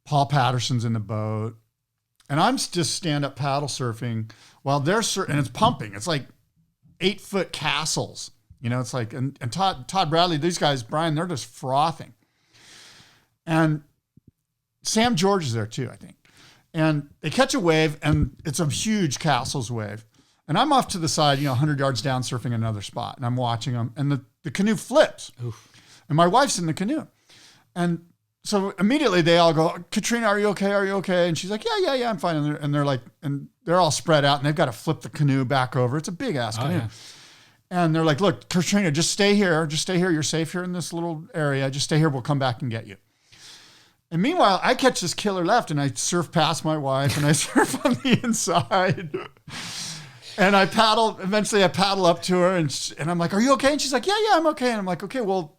Paul Paterson's in the boat. And I'm just stand-up paddle surfing while they're and it's pumping. It's like 8-foot castles. It's like, and Todd Bradley, these guys, Brian, they're just frothing. And Sam George is there too, I think. And they catch a wave, and it's a huge castles wave. And I'm off to the side, 100 yards down surfing another spot. And I'm watching them, and the canoe flips. Oof. And my wife's in the canoe. And so immediately they all go, Katrina, are you okay? Are you okay? And she's like, yeah, I'm fine. And they're like, and they're all spread out, and they've got to flip the canoe back over. It's a big ass canoe. Yeah. And they're like, look, Katrina, just stay here. Just stay here. You're safe here in this little area. Just stay here. We'll come back and get you. And meanwhile, I catch this killer left, and I surf past my wife, and I surf on the inside. And eventually I paddle up to her, and I'm like, are you okay? And she's like, yeah, I'm okay. And I'm like, okay, well,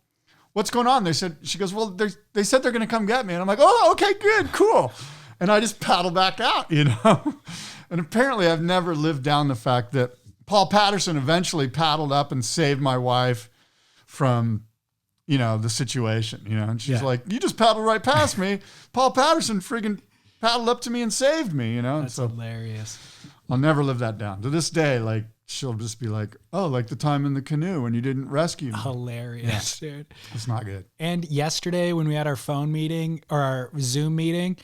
what's going on? She goes, well, they said they're going to come get me. And I'm like, oh, okay, good, cool. And I just paddle back out, And apparently I've never lived down the fact that Paul Paterson eventually paddled up and saved my wife from, the situation, And she's like, you just paddled right past me. Paul Paterson friggin' paddled up to me and saved me, That's hilarious. I'll never live that down. To this day, like, she'll just be like, oh, like the time in the canoe when you didn't rescue me. Hilarious, dude. It's not good. And yesterday when we had our phone meeting or our Zoom meeting,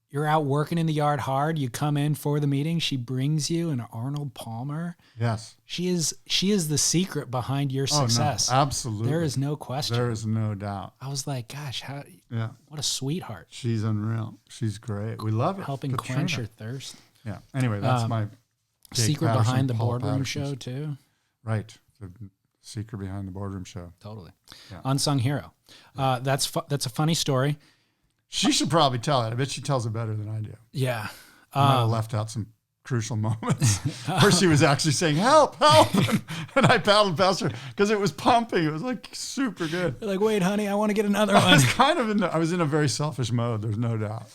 you're out working in the yard hard. You come in for the meeting. She brings you an Arnold Palmer. Yes. She is the secret behind your success. Oh, no, absolutely. There is no question. There is no doubt. I was like, gosh, what a sweetheart. She's unreal. She's great. We love her. Helping quench your thirst. Yeah. Anyway, that's my secret Paterson, behind the Paul boardroom Paterson's. show too. Right. The secret behind the boardroom show. Totally. Yeah. Unsung hero. That's a funny story. She should probably tell it. I bet she tells it better than I do. Yeah. I might have left out some crucial moments where she was actually saying, help. And I paddled past her because it was pumping. It was like super good. You're like, wait, honey, I want to get another one. I was in a very selfish mode. There's no doubt.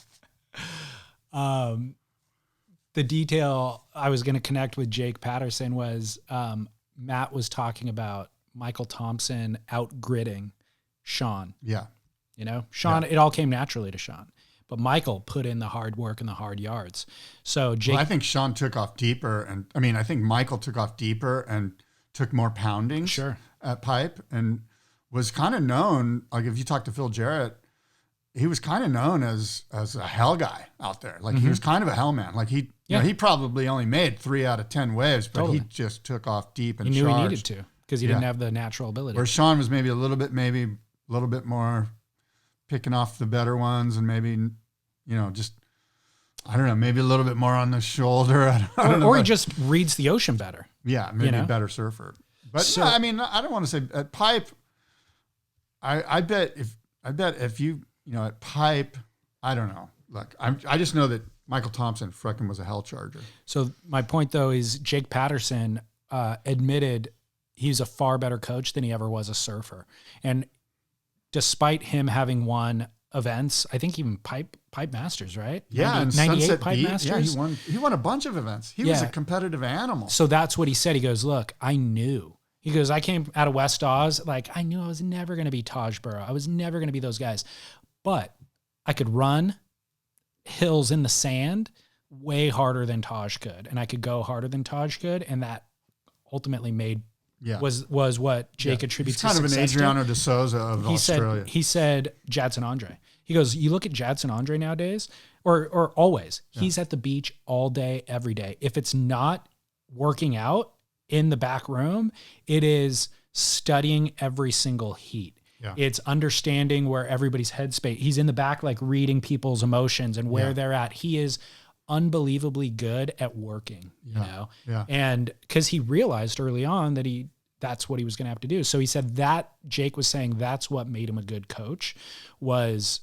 The detail I was going to connect with Jake Paterson was Matt was talking about Michael Tomson outgridding Sean. Yeah. Sean, It all came naturally to Sean. but Michael put in the hard work and the hard yards. So Jake, well, I think Sean took off deeper, and I think Michael took off deeper and took more poundings Sure. at pipe, and was kind of known. Like if you talk to Phil Jarrett, he was kind of known as a hell guy out there. Like he was kind of a hell man. Like he probably only made 3 out of 10 waves, but he just took off deep and he knew charged. he needed to because he didn't have the natural ability. Where Sean was maybe a little bit more picking off the better ones, and maybe, just, I don't know, maybe a little bit more on the shoulder. I don't know. Or he just reads the ocean better. Yeah, maybe a better surfer. But So- I don't want to say at pipe. I bet if you at pipe, I don't know. Look, I just know that Michael Tomson frickin' was a hell charger. So my point though is Jake Paterson admitted he's a far better coach than he ever was a surfer. And despite him having won events, I think even Pipe Masters, right? Yeah, 98 Sunset Pipe Beach. Masters. Yeah, he won a bunch of events. He was a competitive animal. So that's what he said. He goes, look, I knew. He goes, I came out of West Oz, like I knew I was never going to be Taj Burrow. I was never going to be those guys. But I could run hills in the sand way harder than Taj could. And I could go harder than Taj could. And that ultimately was what Jake attributes He's kind to of an success Adriano to. de Souza of Australia. He said Jadson Andre. He goes, you look at Jadson Andre nowadays, or always, he's at the beach all day, every day. If it's not working out in the back room, it is studying every single heat. Yeah. It's understanding where everybody's headspace. He's in the back, like reading people's emotions and where they're at. He is unbelievably good at working, and because he realized early on that that's what he was going to have to do. So he said that Jake was saying that's what made him a good coach, was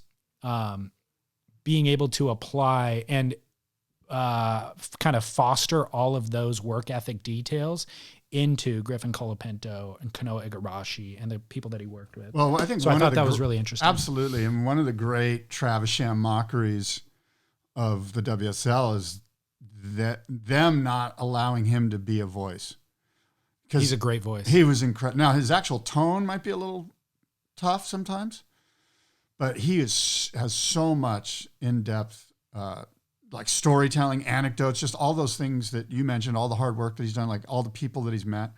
being able to apply and kind of foster all of those work ethic details into Griffin Colapinto and Kanoe Igarashi and the people that he worked with. Well, I think so. I thought that was really interesting. Absolutely, and one of the great Travisham mockeries of the WSL is that them not allowing him to be a voice. He's a great voice. He was incredible. Now his actual tone might be a little tough sometimes, but he has so much in-depth, like storytelling, anecdotes, just all those things that you mentioned, all the hard work that he's done, like all the people that he's met,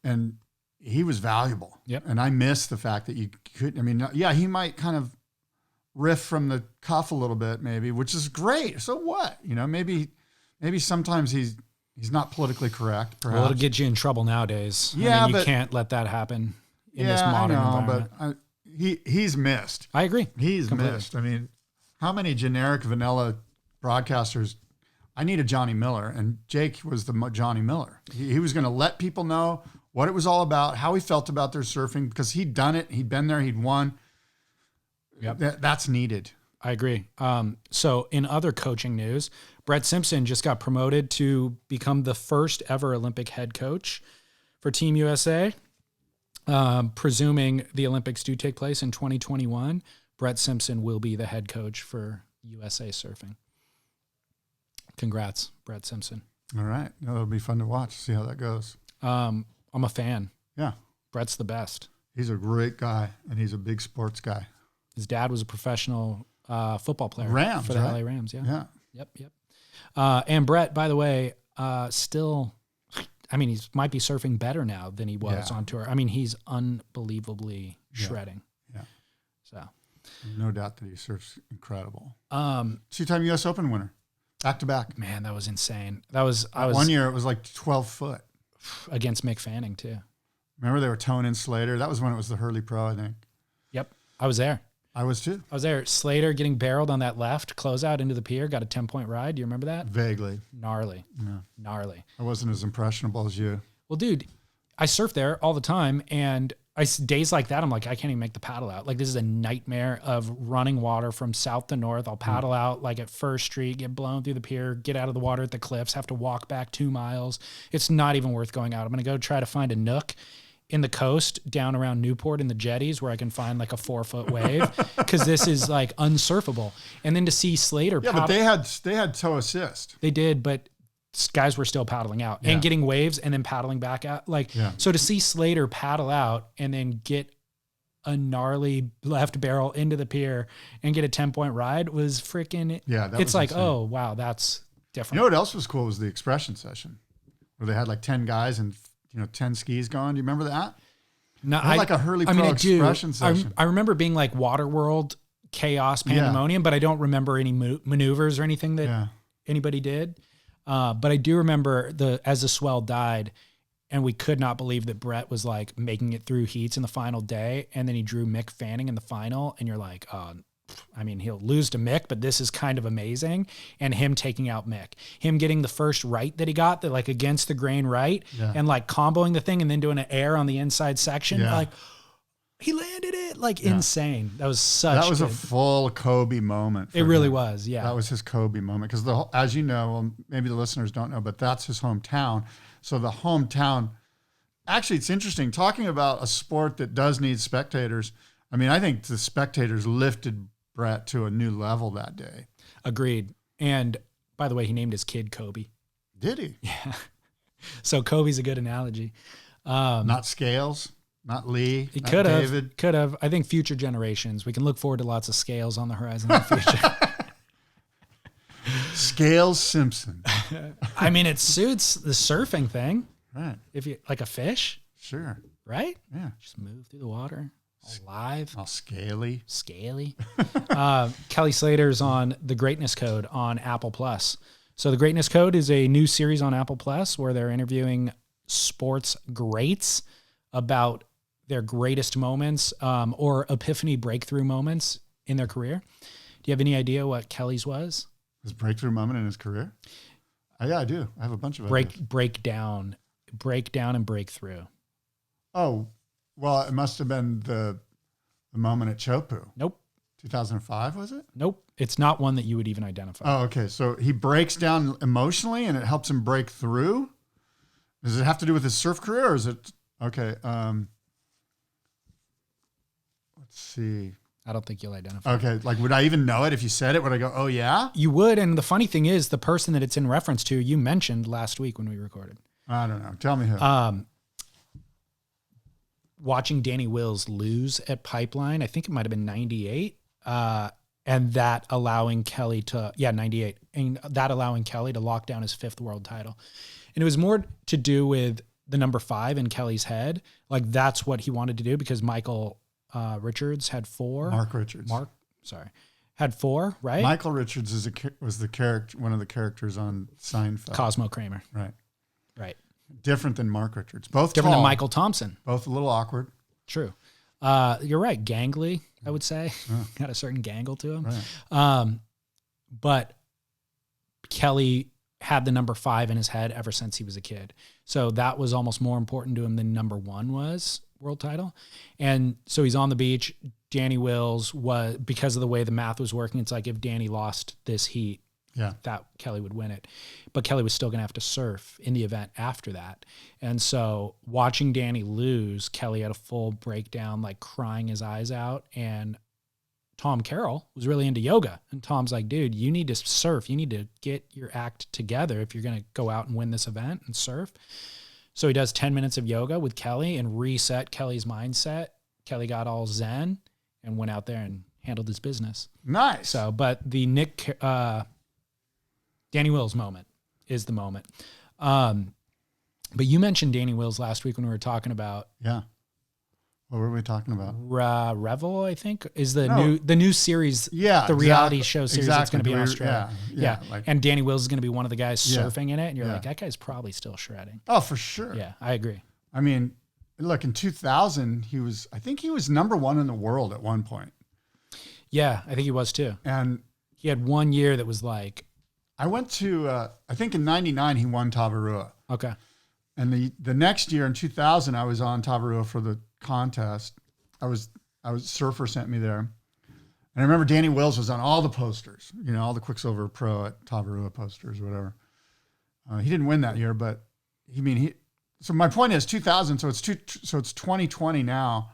and he was valuable. Yep. And I miss the fact that you could. He might kind of riff from the cuff a little bit, maybe, which is great. So what? Maybe sometimes he's not politically correct. Perhaps. Well, it'll get you in trouble nowadays. Yeah, you can't let that happen in this modern environment. But he's missed. I agree. He's completely missed. How many generic vanilla broadcasters? I need a Johnny Miller, and Jake was the Johnny Miller. He was going to let people know what it was all about, how he felt about their surfing, because he'd done it, he'd been there, he'd won. Yep. That's needed. I agree. So in other coaching news, Brett Simpson just got promoted to become the first ever Olympic head coach for Team USA. Presuming the Olympics do take place in 2021, Brett Simpson will be the head coach for USA Surfing. Congrats, Brett Simpson. All right. That'll be fun to watch, see how that goes. I'm a fan. Yeah. Brett's the best. He's a great guy, and he's a big sports guy. His dad was a professional football player for the LA Rams. Yeah. Yep. And Brett, by the way, still, he might be surfing better now than he was on tour. He's unbelievably shredding. Yeah. So. No doubt that he surfs incredible. Two-time U.S. Open winner, back to back. Man, that was insane. I was 1 year. It was like 12 foot against Mick Fanning too. Remember they were towing in Slater. That was when it was the Hurley Pro, I think. Yep, I was there. I was too. I was there. Slater getting barreled on that left closeout into the pier. Got a 10-point ride. Do you remember that? Vaguely. Gnarly. Yeah. Gnarly. I wasn't as impressionable as you. Well, dude, I surf there all the time, and days like that, I'm like, I can't even make the paddle out. Like, this is a nightmare of running water from south to north. I'll paddle out like at First Street, get blown through the pier, get out of the water at the cliffs, have to walk back 2 miles. It's not even worth going out. I'm going to go try to find a nook in the coast down around Newport in the jetties where I can find like a 4-foot wave, because this is like unsurfable. And then to see Slater paddle. But they had toe assist. They did, but guys were still paddling out and getting waves and then paddling back out. So to see Slater paddle out and then get a gnarly left barrel into the pier and get a 10-point ride was freaking, it's like, insane. Oh, wow, that's different. You know what else was cool was the expression session where they had like 10 guys and, 10 skis going. Do you remember that? No, like a Hurley Pro expression session. I remember being like Waterworld chaos pandemonium, but I don't remember any maneuvers or anything that anybody did. But I do remember as the swell died, and we could not believe that Brett was like making it through heats in the final day. And then he drew Mick Fanning in the final. And you're like, he'll lose to Mick, but this is kind of amazing. And him taking out Mick, him getting the first right that he got, that like against the grain right, and like comboing the thing and then doing an air on the inside section. Like he landed it insane. That was a full Kobe moment. It really was. Yeah. That was his Kobe moment. Cause as you know, well, maybe the listeners don't know, but that's his hometown. So the hometown, actually, it's interesting talking about a sport that does need spectators. I mean, I think the spectators lifted Brett to a new level that day. Agreed. And by the way, he named his kid Kobe. Did he? Yeah. So Kobe's a good analogy. Not Scales, not Lee. He could have. I think future generations, we can look forward to lots of Scales on the horizon in the future. Scales Simpson. I mean, it suits the surfing thing. Right. If you like a fish. Sure. Right? Yeah. Just move through the water. Alive. All scaly. Kelly Slater's on The Greatness Code on Apple Plus. So The Greatness Code is a new series on Apple Plus where they're interviewing sports greats about their greatest moments or epiphany breakthrough moments in their career. Do you have any idea what Kelly's was? His breakthrough moment in his career? Yeah, I do. I have a bunch of ideas. Breakdown and breakthrough. Oh, well, it must have been the moment at Chopu. Nope. 2005, was it? Nope. It's not one that you would even identify. Oh, okay. So he breaks down emotionally and it helps him break through? Does it have to do with his surf career or is it... Okay. Let's see. I don't think you'll identify. Okay. Like, would I even know it if you said it? Would I go, oh, yeah? You would. And the funny thing is, the person that it's in reference to, you mentioned last week when we recorded. I don't know. Tell me who. Watching Danny Wills lose at Pipeline, I think it might have been 98. And that allowing Kelly to, 98. And that allowing Kelly to lock down his 5th world title. And it was more to do with the number 5 in Kelly's head. Like, that's what he wanted to do because Michael Richards had 4. Mark Richards. Had 4, right? Michael Richards was the character, one of the characters on Seinfeld. Cosmo Kramer. Right. Different than Mark Richards. Both different tall, than Michael Tomson. Both a little awkward. True. You're right. Gangly, I would say. Yeah. Got a certain gangle to him. Right. But Kelly had the number 5 in his head ever since he was a kid. So that was almost more important to him than number 1 was, world title. And so he's on the beach. Danny Wills was, because of the way the math was working, it's like if Danny lost this heat, that Kelly would win it. But Kelly was still going to have to surf in the event after that. And so watching Danny lose, Kelly had a full breakdown, like crying his eyes out. And Tom Carroll was really into yoga. And Tom's like, dude, you need to surf. You need to get your act together if you're going to go out and win this event and surf. So he does 10 minutes of yoga with Kelly and reset Kelly's mindset. Kelly got all zen and went out there and handled his business. Nice. So, but the Danny Wills moment is the moment. But you mentioned Danny Wills last week when we were talking about. Yeah. What were we talking about? Revel, I think, is the new series. Yeah. The reality show series that's going to be in Australia. Yeah. And Danny Wills is going to be one of the guys surfing in it. And you're like, that guy's probably still shredding. Oh, for sure. Yeah, I agree. I mean, look, in 2000, I think he was number 1 in the world at one point. Yeah, I think he was too. And he had one year that was like. I went to, I think in 99, he won Tavarua. Okay. And the next year in 2000, I was on Tavarua for the contest. Surfer sent me there. And I remember Danny Wills was on all the posters, all the Quicksilver Pro at Tavarua posters or whatever. He didn't win that year, but so my point is 2000. So it's 2020 now,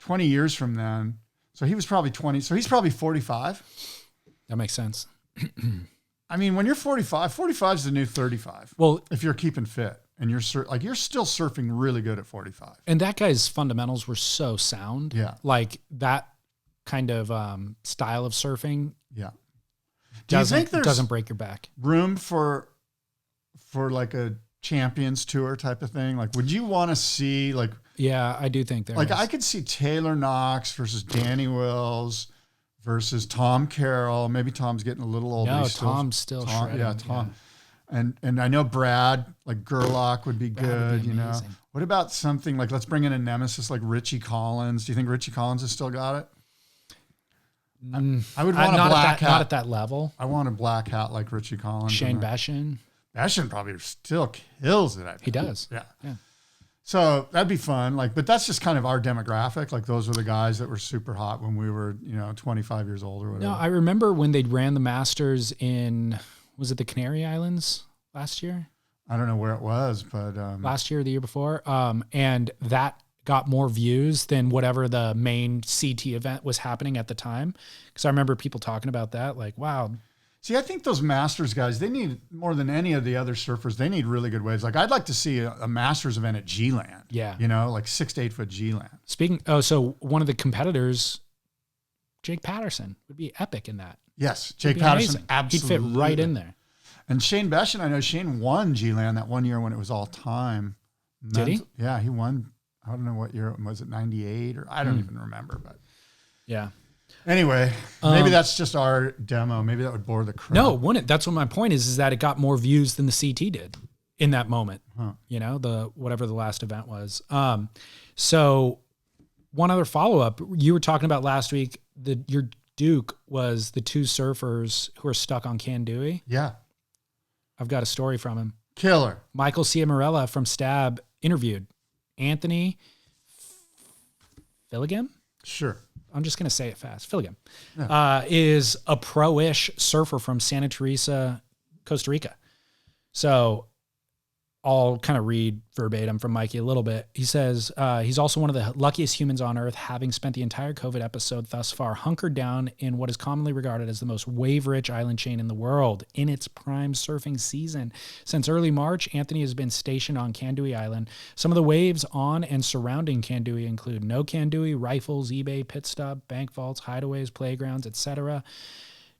20 years from then. So he was probably 20. So he's probably 45. That makes sense. I mean, when you're 45 is the new 35. Well, if you're keeping fit. and you're still surfing really good at 45. And that guy's fundamentals were so sound. Yeah. Like that kind of style of surfing. Yeah. Do you think there's doesn't break your back? Room for like a Champions Tour type of thing? Like, would you want to see like? Yeah, I do think there. Like, is. I could see Taylor Knox versus Danny Wills versus Tom Carroll. Maybe Tom's getting a little older. No, Tom's still shredding. Yeah, Tom. Yeah. And I know Brad, like Gerlach would be good, you know. What about something like, let's bring in a nemesis like Richie Collins. Do you think Richie Collins has still got it? I would want a black hat. Not at that level. I want a black hat like Richie Collins. Shane Bashan. Bashan probably still kills it. He does. Yeah. So that'd be fun. Like, but that's just kind of our demographic. Like, those were the guys that were super hot when we were, 25 years old or whatever. No, I remember when they ran the Masters in, was it the Canary Islands last year? I don't know where it was, but last year or the year before. And that got more views than whatever the main CT event was happening at the time. Because I remember people talking about that, like, wow. See, I think those Masters guys, they need more than any of the other surfers. They need really good waves. Like, I'd like to see a Masters event at G-Land. Yeah. Like 6 to 8 foot G-Land. So one of the competitors, Jake Paterson, would be epic in that. Yes. Jake Paterson, amazing. absolutely. He'd fit right in there. And Shane Bashan, I know Shane won G-Land that one year when it was all time. Did he? Yeah, he won. I don't know what year. Was it 98 or I don't even remember, but. Yeah. Anyway, maybe that's just our demo. Maybe that would bore the crowd. No, wouldn't it? That's what my point is that it got more views than the CT did in that moment. Huh. Whatever the last event was. So one other follow-up, you were talking about last week, your Duke was the two surfers who are stuck on Canoe. Yeah. I've got a story from him. Killer. Michael Ciamarella from Stab interviewed Anthony Filligem. Sure. I'm just going to say it fast. Filligem is a pro-ish surfer from Santa Teresa, Costa Rica. So I'll kind of read verbatim from Mikey a little bit. He says, he's also one of the luckiest humans on earth, having spent the entire COVID episode thus far hunkered down in what is commonly regarded as the most wave-rich island chain in the world in its prime surfing season. Since early March, Anthony has been stationed on Canoe Island. Some of the waves on and surrounding Canoe include no Canoe, rifles, eBay, pit stop, bank vaults, hideaways, playgrounds, etc.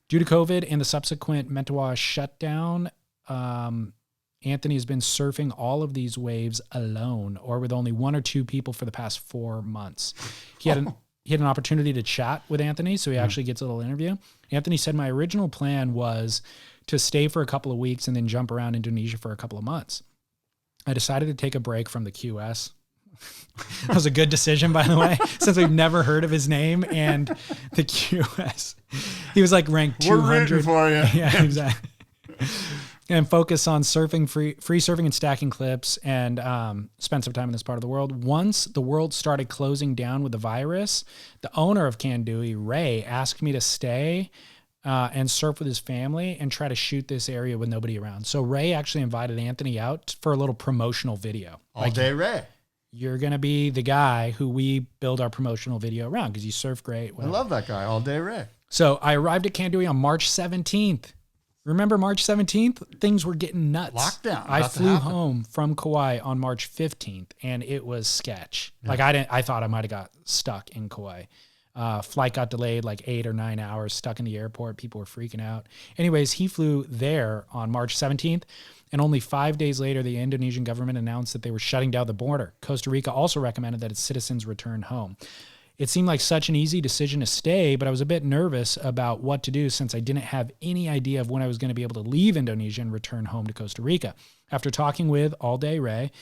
Due to COVID and the subsequent Mentawai shutdown, Anthony has been surfing all of these waves alone or with only one or two people for the past 4 months. He had an opportunity to chat with Anthony, so he actually gets a little interview. Anthony said, my original plan was to stay for a couple of weeks and then jump around Indonesia for a couple of months. I decided to take a break from the QS. That was a good decision, by the way, since we've never heard of his name and the QS. He was like ranked 200. We're rooting for you. Yeah, exactly. And focus on surfing, free surfing and stacking clips, and spend some time in this part of the world. Once the world started closing down with the virus, the owner of Canoe, Ray, asked me to stay and surf with his family and try to shoot this area with nobody around. So Ray actually invited Anthony out for a little promotional video. All day Ray. You're going to be the guy who we build our promotional video around because you surf great. I love that guy, All Day Ray. So I arrived at Canoe on March 17th. Remember March 17th? Things were getting nuts. Lockdown. I flew home from Kauai on March 15th, and it was sketch. Yeah. Like I thought I might have got stuck in Kauai. Flight got delayed like 8 or 9 hours, stuck in the airport. People were freaking out. Anyways, he flew there on March 17th, and only 5 days later, the Indonesian government announced that they were shutting down the border. Costa Rica also recommended that its citizens return home. It seemed like such an easy decision to stay, but I was a bit nervous about what to do since I didn't have any idea of when I was going to be able to leave Indonesia and return home to Costa Rica. After talking with All Day Ray,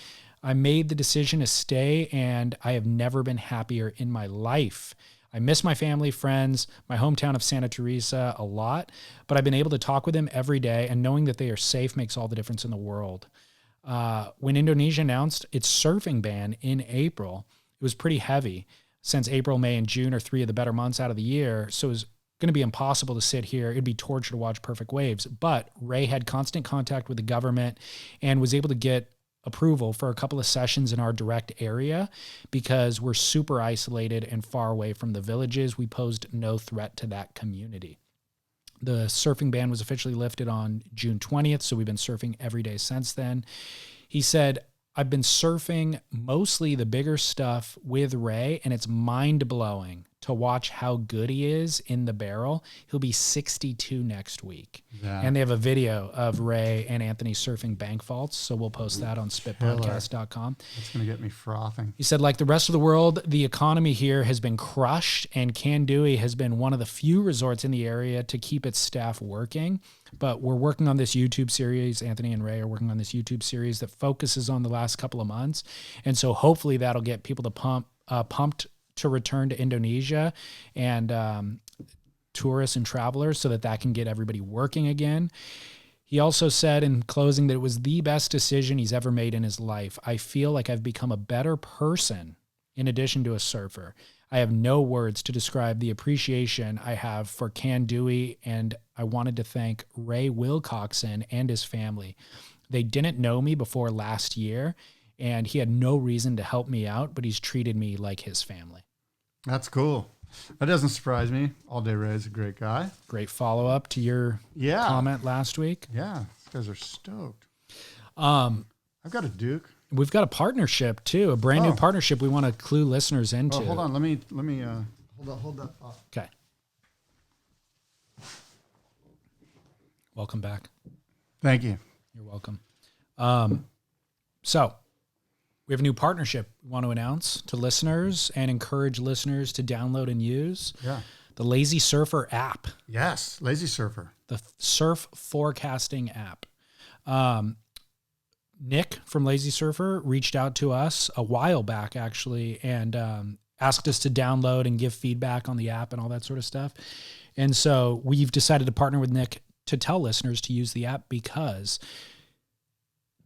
I made the decision to stay, and I have never been happier in my life. I miss my family, friends, my hometown of Santa Teresa a lot, but I've been able to talk with them every day, and knowing that they are safe makes all the difference in the world. When Indonesia announced its surfing ban in April, it was pretty heavy. Since April, May, and June are 3 of the better months out of the year, so it was going to be impossible to sit here. It'd be torture to watch perfect waves. But Ray had constant contact with the government and was able to get approval for a couple of sessions in our direct area because we're super isolated and far away from the villages. We posed no threat to that community. The surfing ban was officially lifted on June 20th, so we've been surfing every day since then. He said, I've been surfing mostly the bigger stuff with Ray, and it's mind-blowing to watch how good he is in the barrel. He'll be 62 next week. Yeah. And they have a video of Ray and Anthony surfing bank faults, so we'll post that on spitpodcast.com. That's going to get me frothing. He said, like the rest of the world, the economy here has been crushed, and Canoe has been one of the few resorts in the area to keep its staff working. But we're working on this YouTube series. Anthony and Ray are working on this YouTube series that focuses on the last couple of months. And so hopefully that'll get people to pumped to return to Indonesia and tourists and travelers so that can get everybody working again. He also said in closing that it was the best decision he's ever made in his life. I feel like I've become a better person in addition to a surfer. I have no words to describe the appreciation I have for Dewey, and I wanted to thank Ray Wilcoxon and his family. They didn't know me before last year, and he had no reason to help me out, but he's treated me like his family. That's cool. That doesn't surprise me. All Day Ray is a great guy. Great follow-up to your comment last week. Yeah, these guys are stoked. I've got a Duke. We've got a partnership too, a brand new partnership we want to clue listeners into. Oh, hold on. Let me hold that thought. Okay. Welcome back. Thank you. You're welcome. So we have a new partnership we want to announce to listeners and encourage listeners to download and use. Yeah. The Lazy Surfer app. Yes, Lazy Surfer. The surf forecasting app. Nick from Lazy Surfer reached out to us a while back, actually, and asked us to download and give feedback on the app and all that sort of stuff. And so we've decided to partner with Nick to tell listeners to use the app because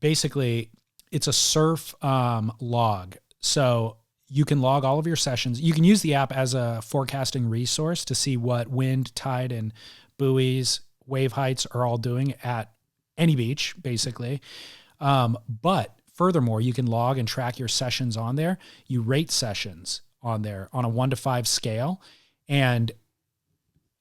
basically it's a surf log. So you can log all of your sessions. You can use the app as a forecasting resource to see what wind, tide, and buoys, wave heights are all doing at any beach, basically. But furthermore, you can log and track your sessions on there. You rate sessions on there on a 1 to 5 scale. And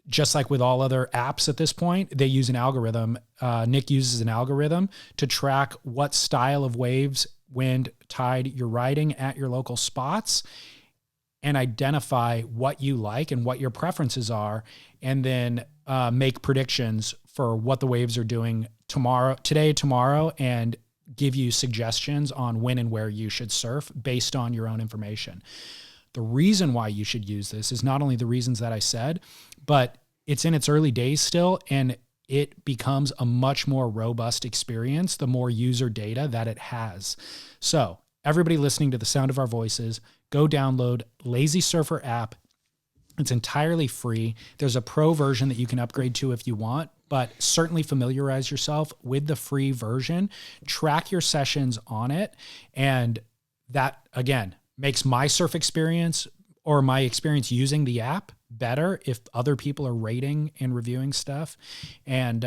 just like with all other apps at this point, they use an algorithm. Nick uses an algorithm to track what style of waves, wind, tide you're riding at your local spots and identify what you like and what your preferences are, and then make predictions for what the waves are doing today, tomorrow, and give you suggestions on when and where you should surf based on your own information. The reason why you should use this is not only the reasons that I said, but it's in its early days still, and it becomes a much more robust experience the more user data that it has. So everybody listening to the sound of our voices, go download Lazy Surfer app. It's entirely free. There's a pro version that you can upgrade to if you want, but certainly familiarize yourself with the free version, track your sessions on it. And that, again, makes my surf experience or my experience using the app better if other people are rating and reviewing stuff. And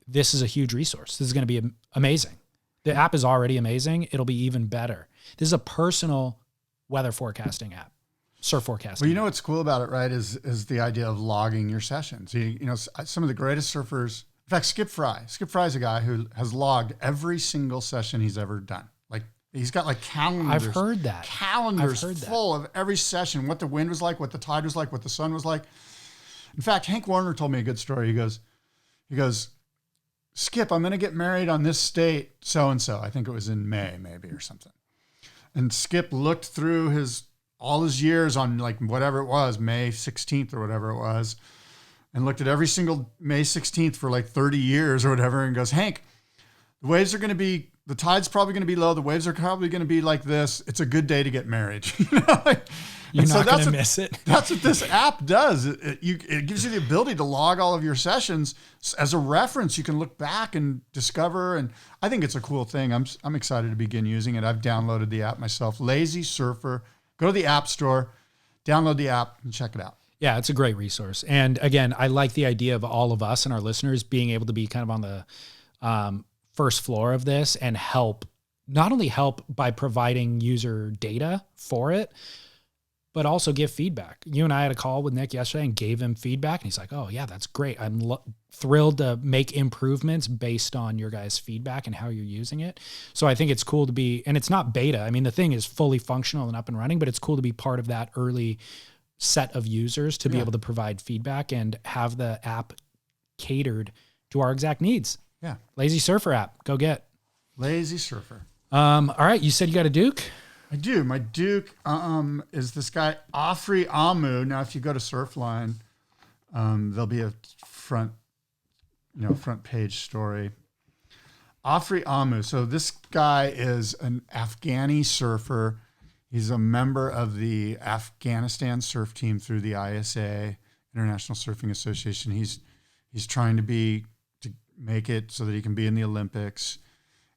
this is a huge resource. This is going to be amazing. The app is already amazing. It'll be even better. This is a personal weather forecasting app. Surf forecasting. Well, you know what's cool about it, right, is the idea of logging your sessions. You know, some of the greatest surfers, in fact, Skip Fry. Skip Fry is a guy who has logged every single session he's ever done. Like, he's got like calendars. I've heard that. Calendars full of every session, what the wind was like, what the tide was like, what the sun was like. In fact, Hank Warner told me a good story. He goes, Skip, I'm going to get married on this state, so-and-so. I think it was in May, maybe, or something. And Skip looked through all his years on like whatever it was, May 16th or whatever it was, and looked at every single May 16th for like 30 years or whatever, and goes, Hank, the tide's probably going to be low. The waves are probably going to be like this. It's a good day to get married. You're not going to miss it. That's what this app does. It gives you the ability to log all of your sessions as a reference. You can look back and discover, and I think it's a cool thing. I'm excited to begin using it. I've downloaded the app myself. Lazy Surfer. Go to the App Store, download the app, and check it out. Yeah, it's a great resource. And again, I like the idea of all of us and our listeners being able to be kind of on the first floor of this and not only help by providing user data for it, but also give feedback. You and I had a call with Nick yesterday and gave him feedback, and he's like, oh yeah, that's great. I'm thrilled to make improvements based on your guys' feedback and how you're using it. So I think it's cool to be, and it's not beta. I mean, the thing is fully functional and up and running, but it's cool to be part of that early set of users to be able to provide feedback and have the app catered to our exact needs. Yeah. Lazy Surfer app. Go get. Lazy Surfer. All right. You said you got a Duke? I do. My Duke is this guy, Afri Amu. Now, if you go to Surfline, there'll be a front page story. Afri Amu. So this guy is an Afghani surfer. He's a member of the Afghanistan surf team through the ISA, International Surfing Association. He's trying to make it so that he can be in the Olympics.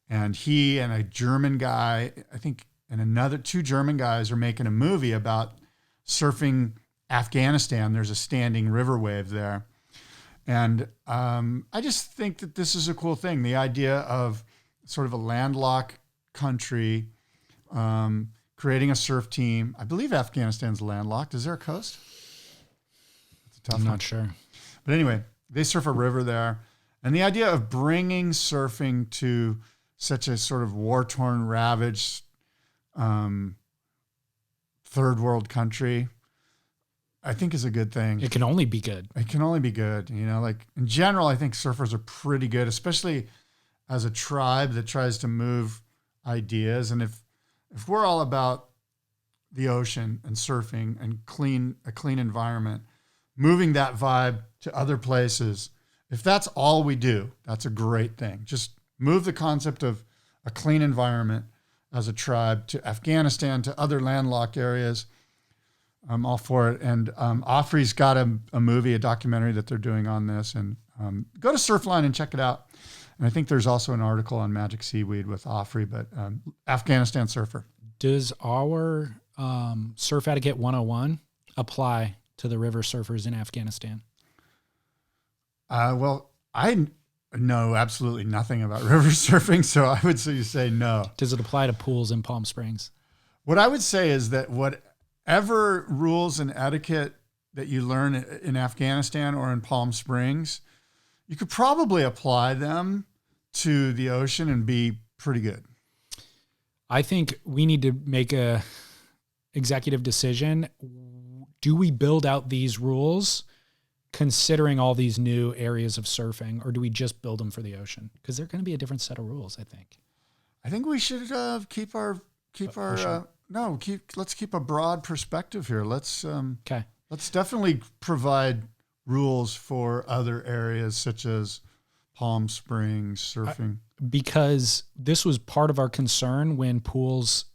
And he and a German guy, I think, and two German guys are making a movie about surfing Afghanistan. There's a standing river wave there. And I just think that this is a cool thing. The idea of sort of a landlocked country, creating a surf team. I believe Afghanistan's landlocked. Is there a coast? That's a tough one. I'm not sure. But anyway, they surf a river there. And the idea of bringing surfing to such a sort of war-torn, ravaged third world country, I think is a good thing. It can only be good. It can only be good. Like in general, I think surfers are pretty good, especially as a tribe that tries to move ideas. And if we're all about the ocean and surfing and a clean environment, moving that vibe to other places, if that's all we do, that's a great thing. Just move the concept of a clean environment as a tribe to Afghanistan, to other landlocked areas. I'm all for it. And Afri's got a movie, a documentary that they're doing on this. And go to Surfline and check it out. And I think there's also an article on magic seaweed with Afri, but Afghanistan surfer. Does our Surf Etiquette 101 apply to the river surfers in Afghanistan? Well, I know absolutely nothing about river surfing, so I would say no. Does it apply to pools in Palm Springs? What I would say is that whatever rules and etiquette that you learn in Afghanistan or in Palm Springs, you could probably apply them to the ocean and be pretty good. I think we need to make a executive decision. Do we build out these rules considering all these new areas of surfing, or do we just build them for the ocean? Because they're going to be a different set of rules, I think. I think we should let's keep a broad perspective here. Let's definitely provide rules for other areas such as Palm Springs surfing. Because this was part of our concern when pools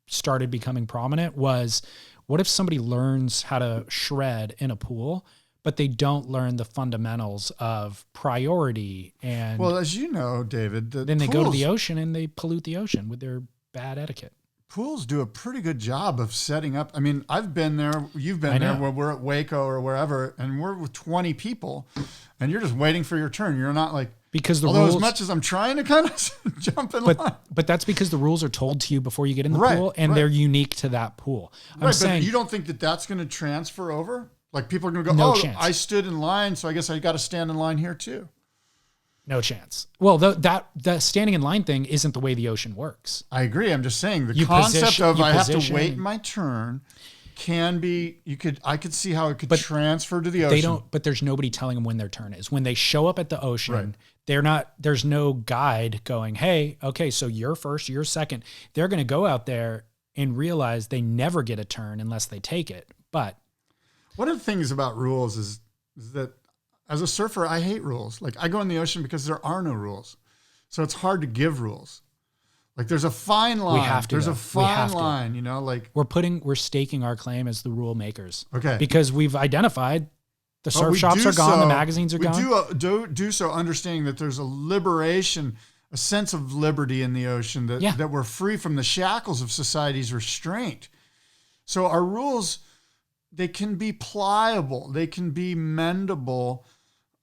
started becoming prominent was, what if somebody learns how to shred in a pool, but they don't learn the fundamentals of priority? And well, as you know, David, then they go to the ocean and they pollute the ocean with their bad etiquette. Pools do a pretty good job of setting up. I mean, I've been there, you've been there, where we're at Waco or wherever, and we're with 20 people, and you're just waiting for your turn. You're not like, because the although rules, as much as I'm trying to kind of jump in line. But that's because the rules are told to you before you get in the pool, and they're unique to that pool. I'm saying, but you don't think that that's going to transfer over? Like people are going to go, no chance. I stood in line, so I guess I got to stand in line here too. No chance. Well, that standing in line thing isn't the way the ocean works. I agree. I'm just saying the concept of I have to wait my turn can be, I could see how it could transfer to the ocean. But there's nobody telling them when their turn is. When they show up at the ocean, there's no guide going, hey, okay, so you're first, you're second. They're going to go out there and realize they never get a turn unless they take it. But one of the things about rules is that as a surfer, I hate rules. Like I go in the ocean because there are no rules. So it's hard to give rules. Like there's a fine line. There's a fine line, like we're staking our claim as the rule makers. Okay. Because we've identified the surf shops are gone, the magazines are gone. We do so understanding that there's a liberation, a sense of liberty in the ocean, that we're free from the shackles of society's restraint. So our rules, they can be pliable, they can be mendable,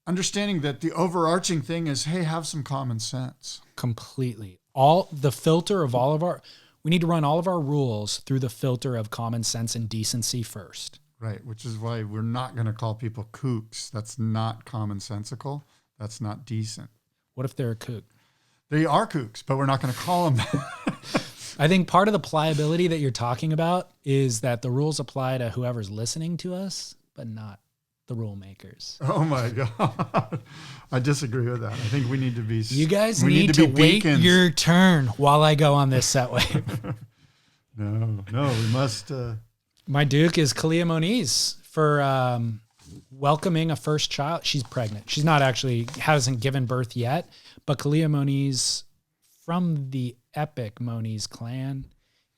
understanding that the overarching thing is, hey, have some common sense. Completely. All the filter of all of We need to run all of our rules through the filter of common sense and decency first. Right, which is why we're not going to call people kooks. That's not commonsensical. That's not decent. What if they're a kook? They are kooks, but we're not going to call them that. I think part of the pliability that you're talking about is that the rules apply to whoever's listening to us, but not the rule makers. Oh my God. I disagree with that. I think we need to be. You guys need to wait your turn while I go on this set wave. No, we must. My Duke is Kalia Moniz for welcoming a first child. She's pregnant. She's not actually, hasn't given birth yet, but Kalia Moniz from the epic Moniz clan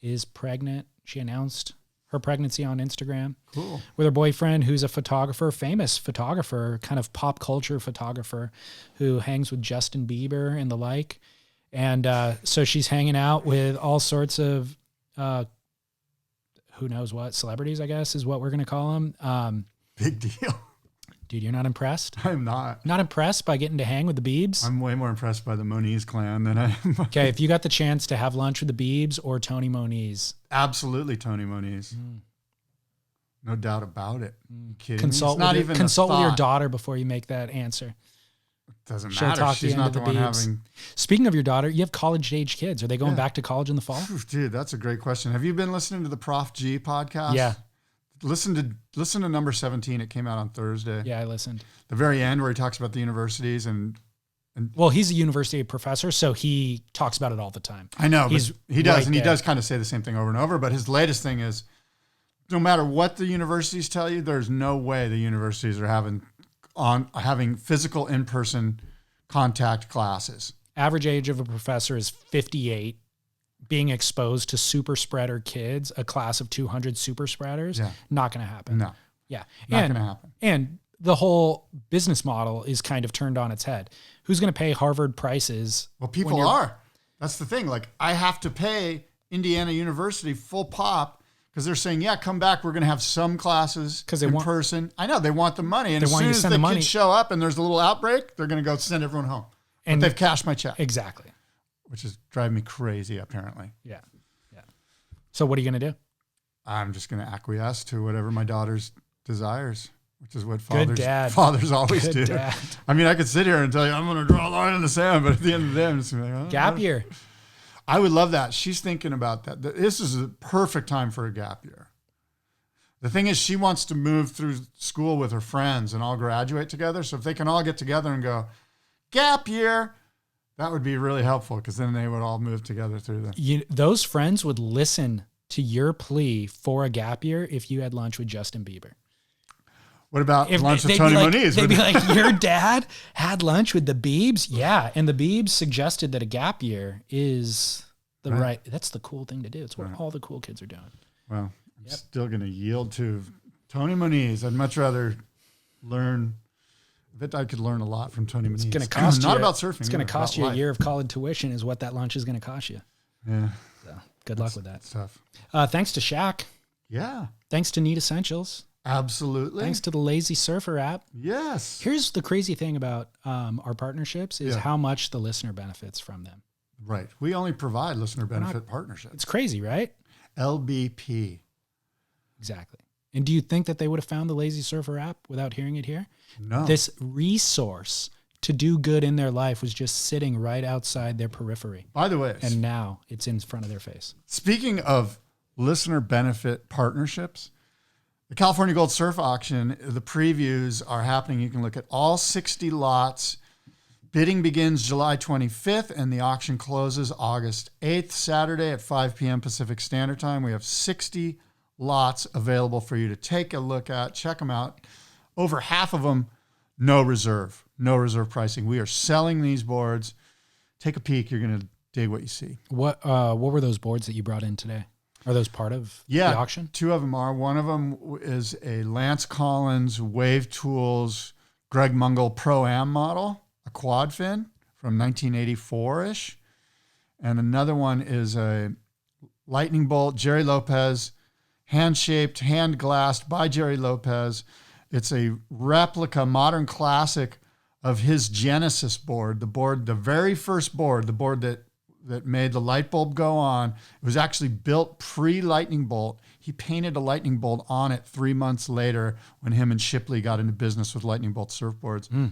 is pregnant. She announced her pregnancy on Instagram. Cool. With her boyfriend, who's a photographer, famous photographer, kind of pop culture photographer who hangs with Justin Bieber and the like. And so she's hanging out with all sorts of who knows what, celebrities, I guess, is what we're going to call them. Big deal. Dude, you're not impressed? I'm not. Not impressed by getting to hang with the Biebs? I'm way more impressed by the Moniz clan than I am. Okay, if you got the chance to have lunch with the Biebs or Tony Moniz. Absolutely Tony Moniz. No doubt about it. Kidding Consult, with your daughter before you make that answer. Doesn't She'll matter. talk She's you not into the the one Biebs. having. Speaking of your daughter, you have college-age kids. Are they going back to college in the fall? Dude, that's a great question. Have you been listening to the Prof G podcast? Yeah. Listen to number 17. It came out on Thursday. Yeah, I listened. The very end where he talks about the universities and well, he's a university professor, so he talks about it all the time. I know, he does, and he does kind of say the same thing over and over. But his latest thing is, no matter what the universities tell you, there's no way the universities are having physical in-person contact classes. Average age of a professor is 58. Being exposed to super spreader kids, a class of 200 super spreaders, not going to happen. No. Yeah. Not going to happen. And the whole business model is kind of turned on its head. Who's going to pay Harvard prices? Well, people are. That's the thing. Like, I have to pay Indiana University full pop because they're saying, yeah, come back. We're going to have some classes in person. I know. They want the money. And as soon as the kids show up and there's a little outbreak, they're going to go send everyone home. And they've cashed my check. Exactly. Which is driving me crazy, apparently. Yeah. So what are you going to do? I'm just going to acquiesce to whatever my daughter's desires, which is what fathers always do. Dad. I mean, I could sit here and tell you I'm going to draw a line in the sand, but at the end of the day, I'm just like, oh, gap year. I would love that. She's thinking about that. This is a perfect time for a gap year. The thing is, she wants to move through school with her friends and all graduate together. So if they can all get together and go, gap year, that would be really helpful because then they would all move together through those friends would listen to your plea for a gap year if you had lunch with Justin Bieber. What about lunch with Tony Moniz? They'd be like, your dad had lunch with the Biebs? Yeah. And the Biebs suggested that a gap year is that's the cool thing to do. It's what all the cool kids are doing. Well, I'm still going to yield to Tony Moniz. I'd much rather learn. I bet I could learn a lot from Tony Moniz. It's going to cost you. Not about surfing. It's going to cost you a year of college tuition is what that lunch is going to cost you. Yeah. So good luck with that. It's tough. Thanks to Shaq. Yeah. Thanks to Neat Essentials. Absolutely. Thanks to the Lazy Surfer app. Yes. Here's the crazy thing about our partnerships is how much the listener benefits from them. Right. We only provide listener benefit partnerships. It's crazy, right? LBP. Exactly. And do you think that they would have found the Lazy Surfer app without hearing it here? No. This resource to do good in their life was just sitting right outside their periphery. By the way. And now it's in front of their face. Speaking of listener benefit partnerships, the California Gold Surf Auction, the previews are happening. You can look at all 60 lots. Bidding begins July 25th, and the auction closes August 8th, Saturday at 5 p.m. Pacific Standard Time. We have 60 lots available for you to take a look at. Check them out. Over half of them, no reserve pricing. We are selling these boards. Take a peek. You're going to dig what you see. What were those boards that you brought in today? Are those part of the auction? Two of them are. One of them is a Lance Collins Wave Tools Greg Mungle Pro-Am model, a quad fin from 1984-ish. And another one is a Lightning Bolt Jerry Lopez, hand-shaped, hand-glassed by Jerry Lopez. It's a replica, modern classic of his Genesis board, the very first board, the board that that made the light bulb go on. It was actually built pre-lightning bolt. He painted a lightning bolt on it 3 months later when him and Shipley got into business with lightning bolt surfboards.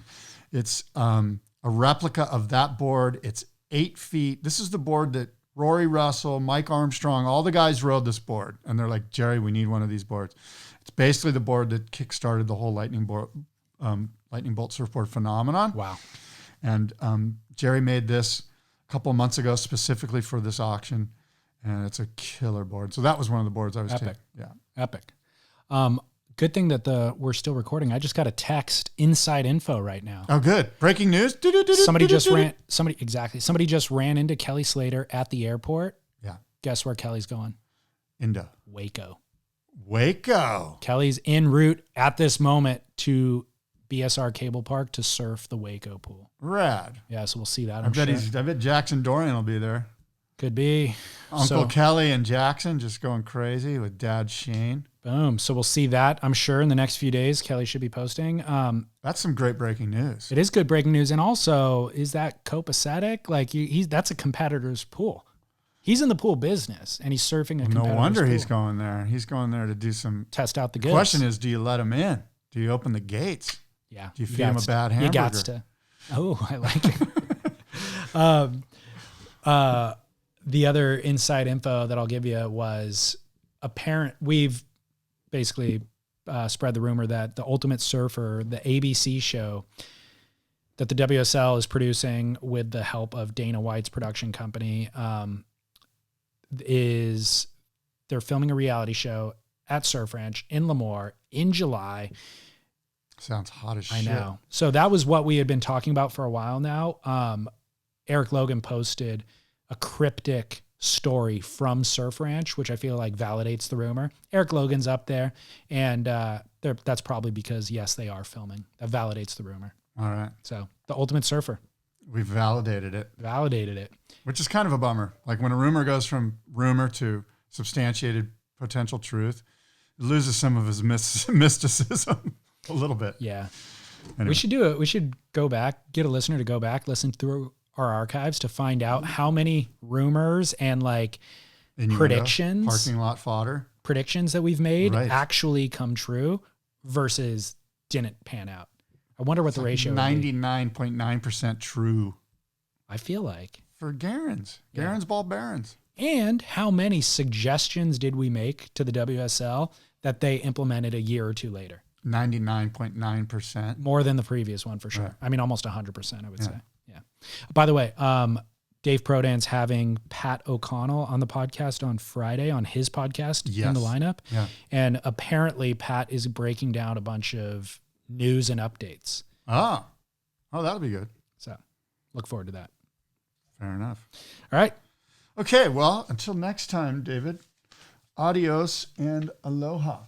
It's a replica of that board. It's 8 feet. This is the board that Rory Russell, Mike Armstrong, all the guys rode this board. And they're like, Jerry, we need one of these boards. It's basically the board that kickstarted the whole lightning bolt surfboard phenomenon. Wow. And Jerry made this a couple of months ago specifically for this auction, and it's a killer board. So that was one of the boards I was taking. Yeah, epic. Good thing that we're still recording. I just got a text, inside info right now. Oh, good. Breaking news. Somebody just ran into Kelly Slater at the airport. Yeah. Guess where Kelly's going? Indo. Waco. Kelly's en route at this moment to BSR Cable Park to surf the Waco pool. Rad. Yeah, so we'll see that. I bet Jackson Dorian will be there. Could be. Uncle Kelly and Jackson just going crazy with Dad Shane. Boom. So we'll see that, I'm sure, in the next few days. Kelly should be posting. That's some great breaking news. It is good breaking news. And also, is that copacetic? Like, that's a competitor's pool. He's in the pool business, and he's surfing a competitor's pool. No wonder he's going there. He's going there to do some... Test out the goods. The question is, do you let him in? Do you open the gates? Yeah. Do you feed him a bad hamburger? You got to. Oh, I like it. The other inside info that I'll give you was we've basically spread the rumor that the Ultimate Surfer, the ABC show that the WSL is producing with the help of Dana White's production company, they're filming a reality show at Surf Ranch in Lemoore in July. Sounds hot as shit. I know. So that was what we had been talking about for a while now. Eric Logan posted a cryptic story from Surf Ranch, which I feel like validates the rumor. Eric Logan's up there, and that's probably because, yes, they are filming. That validates the rumor. All right. So the Ultimate Surfer. We validated it. Which is kind of a bummer. Like when a rumor goes from rumor to substantiated potential truth, it loses some of his mysticism a little bit. Yeah. Anyway. We should do it. We should go back, get a listener to go back, listen through our archives to find out how many rumors and like predictions, parking lot fodder predictions that we've made actually come true versus didn't pan out. I wonder what the ratio is. 99.9% true. I feel like. For Garen's. Garen's Ball Barons. And how many suggestions did we make to the WSL that they implemented a year or two later? 99.9%. More than the previous one for sure. Right. I mean, almost 100%, I would say. Yeah. By the way, Dave Prodan's having Pat O'Connell on the podcast on Friday on his podcast in the lineup. Yeah. And apparently Pat is breaking down a bunch of news and updates. Oh, that'll be good. So look forward to that. Fair enough. All right. Okay. Well, until next time, David, adios and aloha.